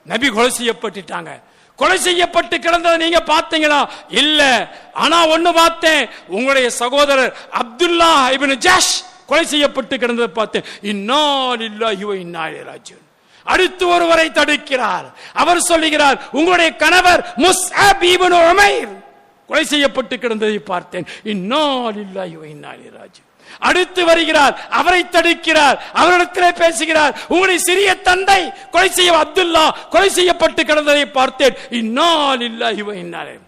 நபி கொலை செய்யப்பட்டுட்டாங்க. கொலை செய்யப்பட்டு கிடந்ததை நீங்க பார்த்தீங்களா? இல்ல, ஆனா ஒண்ணு பார்த்தேன், உங்களுடைய சகோதரர் அப்துல்லா இப்னு ஜஹ்ஷ் கொலை செய்யப்பட்டு கிடந்ததை பார்த்தேன். இன்னா லில்லாஹி வ இன்னா இலைஹி ராஜிஊன். அடுத்து ஒருவரை தடுக்கிறார். அவர் சொல்லுகிறார், உங்களுடைய கணவர் முஸ்அப் இப்னு உமைர் கொலை செய்யப்பட்டு கிடந்ததை பார்த்தேன். இன்னா லில்லாஹி வ இன்னா இலைஹி ராஜிஊன். அடுத்து வருகிறார், அவரை தடுக்கிறார், அவரிடத்திலே பேசுகிறார். உங்களுடைய சிறிய தந்தை கொலை செய்ய அப்துல்லா கொலை செய்யப்பட்டு கிடந்ததை பார்த்தேன். இன்னா லில்லாஹி வ இன்னா இலைஹி.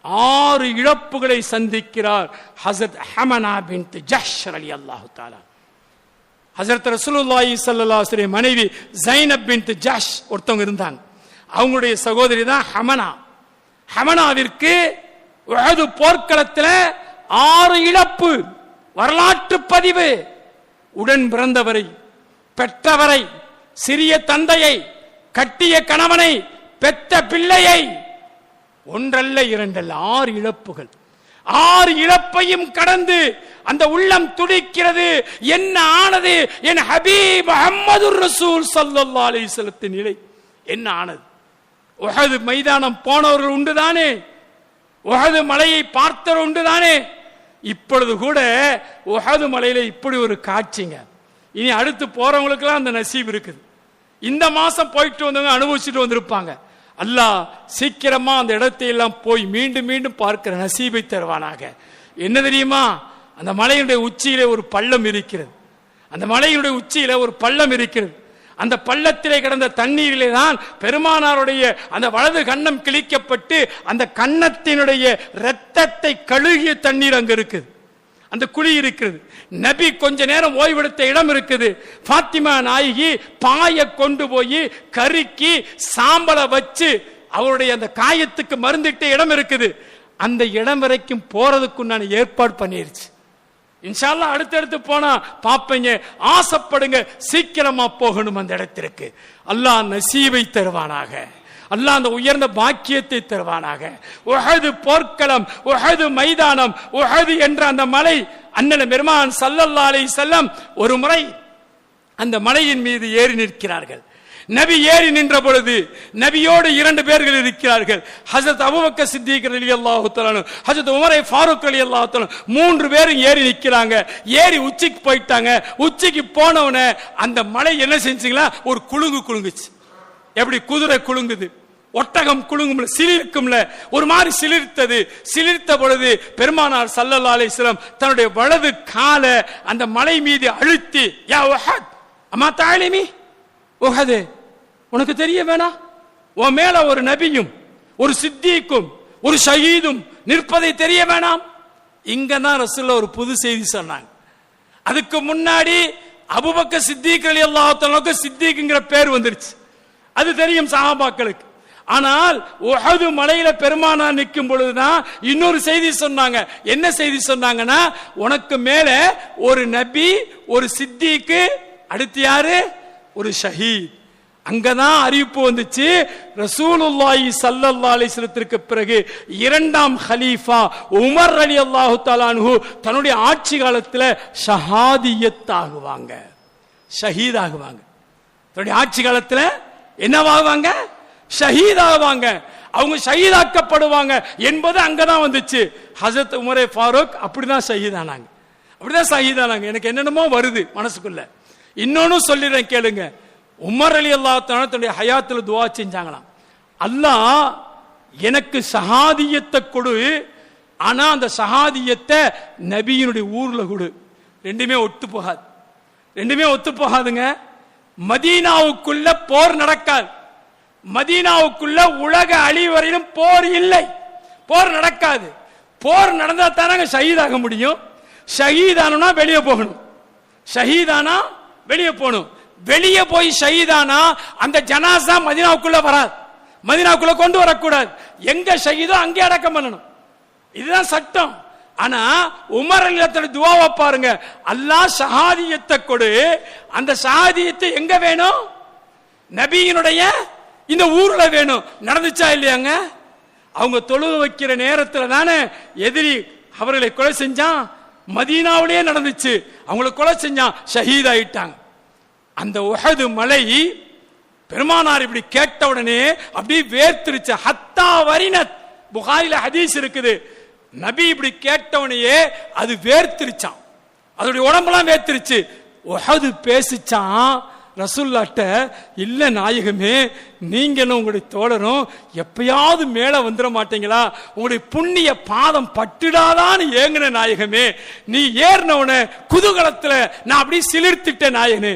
6 இழப்புகளை சந்திக்கிறார் ஹஸரத் ஹமனா பின்த் ஜஹ்ஷ் ரலியல்லாஹு தஆலா. ஹஸரத் ரசூலுல்லாஹி ஸல்லல்லாஹு அலைஹி வஸல்லம் மனைவி ஸைனப் பின்த் ஜஹ்ஷ் ஒருத்தவங்க இருந்தாங்க. அவங்களுடைய சகோதரி தான் ஹமனா. ஹமனாவிற்கு உஹது போர்க்களத்தில் 6 இழப்பு. வரலாற்று பதிவு. உடன் பிறந்தவரை, பெற்றவரை, சிறிய தந்தையை, கட்டிய கணவனை, பெற்ற பிள்ளையை, ஒன்றல்ல இரண்டல்ல 6 இழப்புகள். 6 இழப்பையும் கடந்து அந்த உள்ளம் துடிக்கிறது. என்ன ஆனது என் ஹபீப் முஹம்மதுர் ரசூல் ஸல்லல்லாஹு அலைஹி வஸல்லத்தின் நிலை என்ன ஆனது? உஹது மைதானம் போனவர்கள் உண்டுதானே, உஹது மலையை பார்த்தவர் உண்டுதானே. இப்பொழுது கூட உஹது மலையில இப்படி ஒரு காட்சிங்க. இனி அடுத்து போறவங்களுக்கெல்லாம் அந்த நசீப் இருக்குது. இந்த மாசம் போயிட்டு வந்தவங்க அனுபவிச்சுட்டு வந்திருப்பாங்க. அல்லாஹ் சீக்கிரமா அந்த இடத்தை எல்லாம் போய் மீண்டும் மீண்டும் பார்க்கிற நசீபை தருவானாக. என்ன தெரியுமா, அந்த மலையினுடைய உச்சியிலே ஒரு பள்ளம் இருக்கிறது. அந்த மலையினுடைய உச்சியில ஒரு பள்ளம் இருக்கிறது. அந்த பள்ளத்திலே கிடந்த தண்ணீரிலே தான் பெருமானாருடைய அந்த வலது கன்னம் கிழிக்கப்பட்டு அந்த கன்னத்தினுடைய இரத்தத்தை கழுகிய தண்ணீர் அங்க இருக்குது. அந்த குழி இருக்கிறது. நபி கொஞ்ச நேரம் ஓய்வெடுத்த இடம் இருக்குது. பாத்திமா நாயகி பாய கொண்டு போய் கருக்கி சாம்பலை வச்சு அவருடைய அந்த காயத்துக்கு மருந்திட்ட இடம் இருக்குது. அந்த இடம் வரைக்கும் போறதுக்கு ஏற்பாடு பண்ணிருச்சு. இன்ஷா அல்லாஹ் அடுத்தடுத்து போனா பாப்பீங்க, ஆசைப்படுங்க, சீக்கிரமா போகணும் அந்த இடத்திற்கு. அல்லாஹ் நசீபை தருவானாக. அல்லாஹ் அந்த உயர்ந்த பாக்கியத்தை தருவானாக. உஹது போர்க்களம், உஹது மைதானம், உஹது என்ற அந்த மலை, அண்ணல் பெருமான் ஸல்லல்லாஹு அலைஹி வஸல்லம் ஒரு முறை அந்த மலையின் மீது ஏறி நிற்கிறார்கள். நபி ஏறி நின்ற பொழுது நபியோடு 2 பேர்கள் இருக்கிறார்கள். ஹஜரத் அபூபக்கர் சித்திக் ரலியல்லாஹு தஆலா, ஹஜரத் உமர் ஃபாரூக் ரலியல்லாஹு தஆலா, 3 பேரும் ஏறி நிற்கிறாங்க. ஏறி உச்சிக்கு போயிட்டாங்க. உச்சிக்கு போனவனே அந்த மலை என்ன செஞ்சுங்களா, ஒரு குலுங்குச்சு. எப்படி குதிரை குலுங்குது, ஒட்டகம் குலுங்கும்ல, சிலிர்க்கும்ல, ஒரு மாதிரி சிலிர்த்தது. சிலிர்த்த பொழுது பெருமானார் ஸல்லல்லாஹு அலைஹி வஸல்லம் தன்னுடைய வலது காலை அந்த மலை மீது அழுத்தி, யா உஹத் அமா தஅலிமி, உஹது உனக்கு தெரிய வேணாம், உன் மேல ஒரு நபியும் ஒரு சித்திக்கும் ஒரு ஷஹீதும் நிற்பதை தெரிய வேணாம். இங்கதான் ரசூலுல்லாஹ் ஒரு புது செய்தி சொன்னாங்க. அதுக்கு முன்னாடி அபூபக்கர் சித்திக் ரலியல்லாஹு தஆலா சித்திக்ங்கிற பேர் வந்துருச்சு, அது தெரியும் சஹாபாக்களுக்கு. ஆனால் உஹது மலையில பெருமானார் நிற்கும் பொழுதுதான் இன்னொரு செய்தி சொன்னாங்க. என்ன செய்தி சொன்னாங்கன்னா, உனக்கு மேல ஒரு நபி, ஒரு சித்திக்கு, அடுத்து யாரு, ஒரு ஷஹீத். அங்கதான் அறிவிப்பு வந்துச்சு, ரசூலுல்லாஹி ஸல்லல்லாஹு அலைஹி வஸல்லத்திற்கு பிறகு 2ஆம் கலீஃபா உமர் ரலியல்லாஹு தஆலா அன்ஹு தன்னுடைய ஆட்சி காலத்துல ஷஹாதியத் ஆகுவாங்க, ஷஹீத் ஆகுவாங்க. தன்னுடைய ஆட்சி காலத்துல என்னவாகுவாங்க, ஷஹீத் ஆகுவாங்க. அவங்க ஷஹீதாக்கப்படுவாங்க என்பது அங்கதான் வந்துச்சு. ஹஜரத் உமர் ஃபாரூக் அப்படிதான் ஷஹீதானாங்க, அப்படிதான் ஷஹீதானாங்க. எனக்கு என்னென்னமோ வருது மனசுக்குள்ள. இன்னொன்னு சொல்லிடுறேன் கேளுங்க. உமர் ரலியல்லாஹு தஆலா தன்னுடைய ஹயாத்துல துஆ செஞ்சாங்களாம், அல்லாஹ் எனக்கு ஷஹாதியத்தை கொடு, ஆனா அந்த ஷஹாதியத்தை நபியினுடைய ஊர்ல கொடு. ரெண்டுமே ஒத்து போகாது, ரெண்டுமே ஒத்து போகாதுங்க. மதீனாவுக்குள்ள போர் நடக்காது, மதீனாவுக்குள்ள உலக அழிவரையிலும் போர் இல்லை, போர் நடக்காது. போர் நடந்தா தானங்க ஷஹீதாக முடியும். ஷஹீதானா வெளியே போகணும், ஷஹீதானா வெளியே போகணும். வெளியே போய் ஷஹீதானா அந்த ஜனாசா மதீனாவுக்குள்ள வராது, மதீனாவுக்குள்ள கொண்டு வரக்கூடாது. எங்க ஷஹீதோ அங்கே அடக்கம் பண்ணணும், இதுதான் சட்டம். ஆனா உமர் ரலியல்லாஹு துஆவ பாருங்க, அல்லாஹ் ஷஹாதியத்தை கொடு, அந்த ஷஹாதியத்தை எங்க வேணும், நபியினுடைய இந்த ஊர்ல வேணும். நடந்துச்சா இல்லையாங்க? அவங்க தொழுது வைக்கிற நேரத்துல தானே எதிரி அவர்களை கொலை செஞ்சான், மதீனாவிலேயே நடந்துச்சு. அவங்களை கொலை செஞ்சான், ஷஹீத் ஆயிட்டாங்க. அந்த உஹது மலை பெருமானார் இப்படி கேட்ட உடனே அப்படியே வேர்த்திருச்சு. ஹத்தா வரினத், புகாரில ஹதீஸ் இருக்குது. நபி இப்படி கேட்டவனையே அது வேர்த்திருச்சான், அதோடைய உடம்பெல்லாம் வேர்த்திருச்சு. உஹது பேசிச்சான், ரசூல்லாட்ட, இல்ல நாயகமே, நீங்களும் உங்களுடைய தோழரும் எப்பயாவது மேல வந்துட மாட்டீங்களா? உங்களுடைய புண்ணிய பாதம் பட்டுடாதான்னு ஏங்கின நாயகமே, நீ ஏறினவன குதூகலத்துல நான் அப்படி சிலிர்த்திட்ட நாயகனே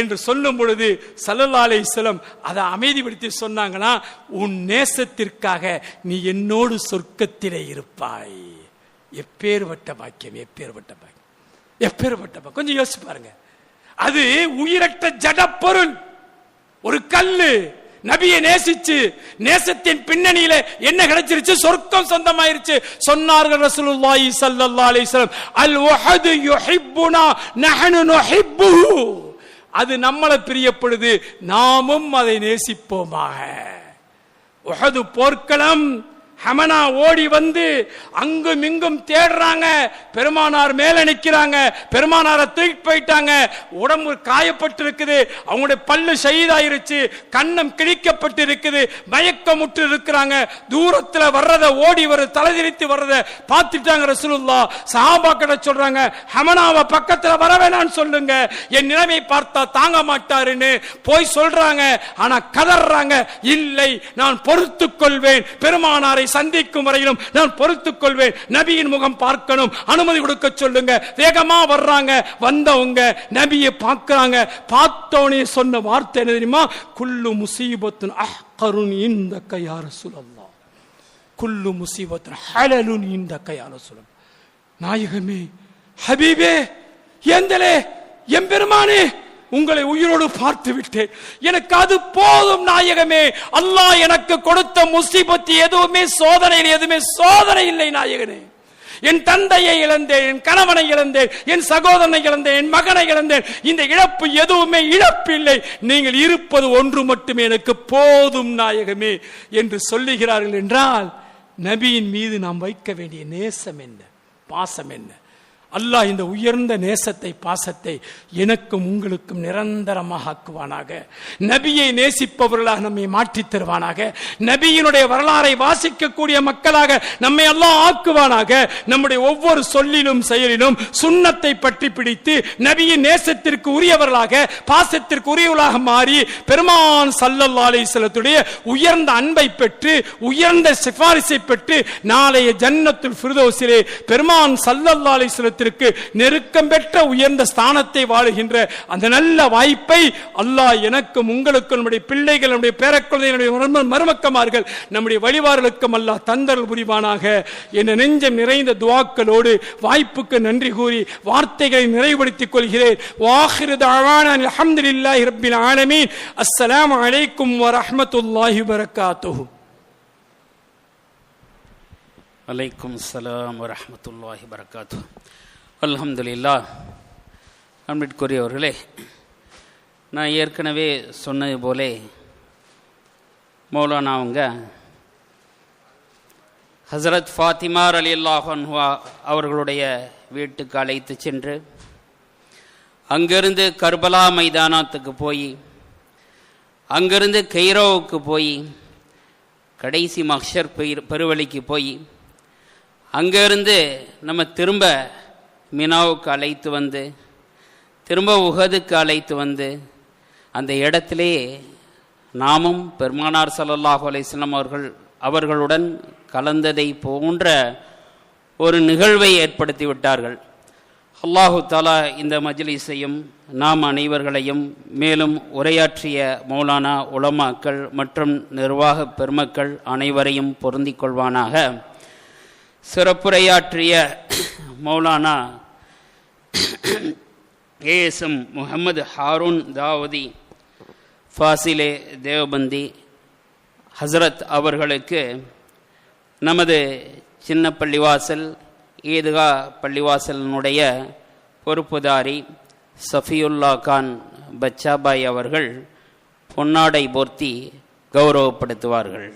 என்று சொல்லும் பொழுது ஸல்லல்லாஹு அலைஹி வஸல்லம் அதை அமைதிப்படுத்தி சொன்னாங்கன்னா, உன் நேசத்திற்காக நீ என்னோடு சொர்க்கத்திலே இருப்பாய். எப்பேற்பட்ட பாக்கியம், எப்பேற்பட்ட பாக்கியம், எப்பேற்பட்ட பாக்கியம். கொஞ்சம் யோசிச்சு பாருங்க. அது உயிரற்ற ஜட பொருள், ஒரு கல்லு. நபியை நேசிச்சு, நேசத்தின் பின்னணியில என்ன கிடைச்சிருச்சு? சொர்க்கம் சொந்தமாயிருச்சு. சொன்னார்கள் ரசூலுல்லாஹி ஸல்லல்லாஹு அலைஹி வஸல்லம், அல் வஹது யுஹிப்புனா நஹனு நுஹிப்புஹு. அது நம்மளை பிரியப்படுது, நாமும் அதை நேசிப்போமாக. உஹது போர்க்களம், ஹமனா ஓடி வந்து அங்கும் இங்கும் தேடுறாங்க. பெருமானார் மேல நிக்கிறாங்க. பெருமானாரை தூக்கிட்டு போயிட்டாங்க. உடம்பு காயப்பட்டு இருக்குது, அவங்களுடைய பல்லு ஷஹீதாயிருச்சு, கண்ணம் கிழிக்கப்பட்டு இருக்குது, மயக்கமுற்று இருக்கிறாங்க. தூரத்துல வர்றத ஓடி வர தலைதிரித்து வர்றத பார்த்துட்டாங்க ரசூலுல்லாஹ். சஹாபாக்கிட்ட சொல்றாங்க, ஹமனாவை பக்கத்துல வர வேணான்னு சொல்லுங்க, என் நிலைமை பார்த்தா தாங்க மாட்டாருன்னு போய் சொல்றாங்க. ஆனா கதறாங்க, இல்லை நான் பொறுத்துக் கொள்வேன், பெருமானாரை சந்திக்கும் வரையிலும் நான் பொறுத்துக் கொள்வேன், நபியின் முகம் பார்க்கணும், அனுமதி கொடுக்க சொல்லுங்க. வேகமா வர்றாங்க. வந்தவங்க நபியை பார்க்கறாங்க. பார்த்தோனே சொன்ன வார்த்தை என்ன தெரியுமா? குல்லு முசீபத்துன் அஹ்கருன் இந்தக யா ரசூலல்லாஹ், குல்லு முசீபத்துன் ஹலலுன் இந்தக யா ரசூலல்லாஹ். நாயகமே, ஹபீபே, ஏந்தலே, எம்பெருமானே, உங்களை உயிரோடு பார்த்து விட்டேன், எனக்கு அது போதும் நாயகமே. அல்லாஹ் எனக்கு கொடுத்த முசீபத்து எதுவுமே சோதனையில் எதுவுமே சோதனை இல்லை நாயகனே. என் தந்தையை இழந்தேன், என் கணவனை இழந்தேன், என் சகோதரனை இழந்தேன், என் மகனை இழந்தேன். இந்த இழப்பு எதுவுமே இழப்பு இல்லை, நீங்கள் இருப்பது ஒன்று மட்டுமே எனக்கு போதும் நாயகமே என்று சொல்லுகிறார்கள். என்றால் நபியின் மீது நாம் வைக்க வேண்டிய நேசம் என்ன, பாசம் என்ன? அல்லாஹ் இந்த உயர்ந்த நேசத்தை, பாசத்தை எனக்கும் உங்களுக்கும் நிரந்தரமாக ஆக்குவானாக. நபியை நேசிப்பவர்களாக நம்மை மாற்றித் தருவானாக. நபியினுடைய வரலாறை வாசிக்கக்கூடிய மக்களாக நம்மை அல்லாஹ் ஆக்குவானாக. நம்முடைய ஒவ்வொரு சொல்லிலும் செயலிலும் சுன்னத்தை பற்றி பிடித்து நபியின் நேசத்திற்கு உரியவர்களாக, பாசத்திற்கு உரியவர்களாக மாறி பெருமான் ஸல்லல்லாஹு அலைஹி வஸல்லத்துடைய உயர்ந்த அன்பை பெற்று, உயர்ந்த சிபாரிசை பெற்று நாளைய ஜன்னத்துல் ஃபிர்தௌஸிலே பெருமான் ஸல்லல்லாஹு அலைஹி வஸல்லம் நெருக்கம் பெற்ற உயர்ந்த ஸ்தானத்தை வாழுகின்ற அந்த நல்ல வாய்ப்பை அல்லாஹ் எனக்கும் உங்களுக்கும், நம்முடைய பிள்ளைகள், நம்முடைய பேரக்குழந்தைகளுடைய மருமக்கமார்கள், நம்முடைய வழிவார்களுக்கும் அல்லாஹ் தந்தருள் புரிவானாக. என் நெஞ்சம் நிறைந்த துஆக்களோடு வாய்ப்புக்கு நன்றி கூறி வார்த்தைகளை நிறைவுபடுத்திக் கொள்கிறேன். வாஹிரு தஅவானா அல்ஹம்துலில்லாஹி ரப்பில் ஆலமீன். அஸ்ஸலாமு அலைக்கும் வரஹ்மத்துல்லாஹி வபரகாத்துஹு. அலைக்கும் ஸலாம் வரஹ்மத்துல்லாஹி வபரகாத்துஹு. அல்ஹம்துலில்லாஹ். அன்பிற்குரியவர்களே, நான் ஏற்கனவே சொன்னது போலே மௌலானா அவங்க ஹஸரத் ஃபாத்திமா ரலியல்லாஹு அன்ஹா அவர்களுடைய வீட்டுக்கு அழைத்து சென்று அங்கிருந்து கர்பலா மைதானத்துக்கு போய், அங்கிருந்து கெய்ரோவுக்கு போய், கடைசி மஹ்ஷர் பெருவழிக்கு போய், அங்கிருந்து நம்ம திரும்ப மினாவுக்கு அழைத்து வந்து, திரும்ப உஹதுக்கு அழைத்து வந்து, அந்த இடத்திலே நாமும் பெருமானார் ஸல்லல்லாஹு அலைஹி வஸல்லம் அவர்களுடன் கலந்ததை போன்ற ஒரு நிகழ்வை ஏற்படுத்தி விட்டார்கள். அல்லாஹு தஆலா இந்த மஜ்லிஸையும் நாம் அனைவர்களையும், மேலும் உரையாற்றிய மௌலானா உலமாக்கள் மற்றும் நிர்வாக பெருமக்கள் அனைவரையும் பொருந்திக் கொள்வானாக. சிறப்புரையாற்றிய மௌலானா ஏஎஸ்எம் முஹம்மது ஹாரூன் தாவூதி ஃபாசிலே தேவபந்தி ஹஸ்ரத் அவர்களுக்கு நமது சின்ன பள்ளிவாசல் ஈதுகா பள்ளிவாசலினுடைய பொறுப்புதாரி சஃபியுல்லா கான் பச்சாபாய் அவர்கள் பொன்னாடை போர்த்தி கௌரவப்படுத்துவார்கள்.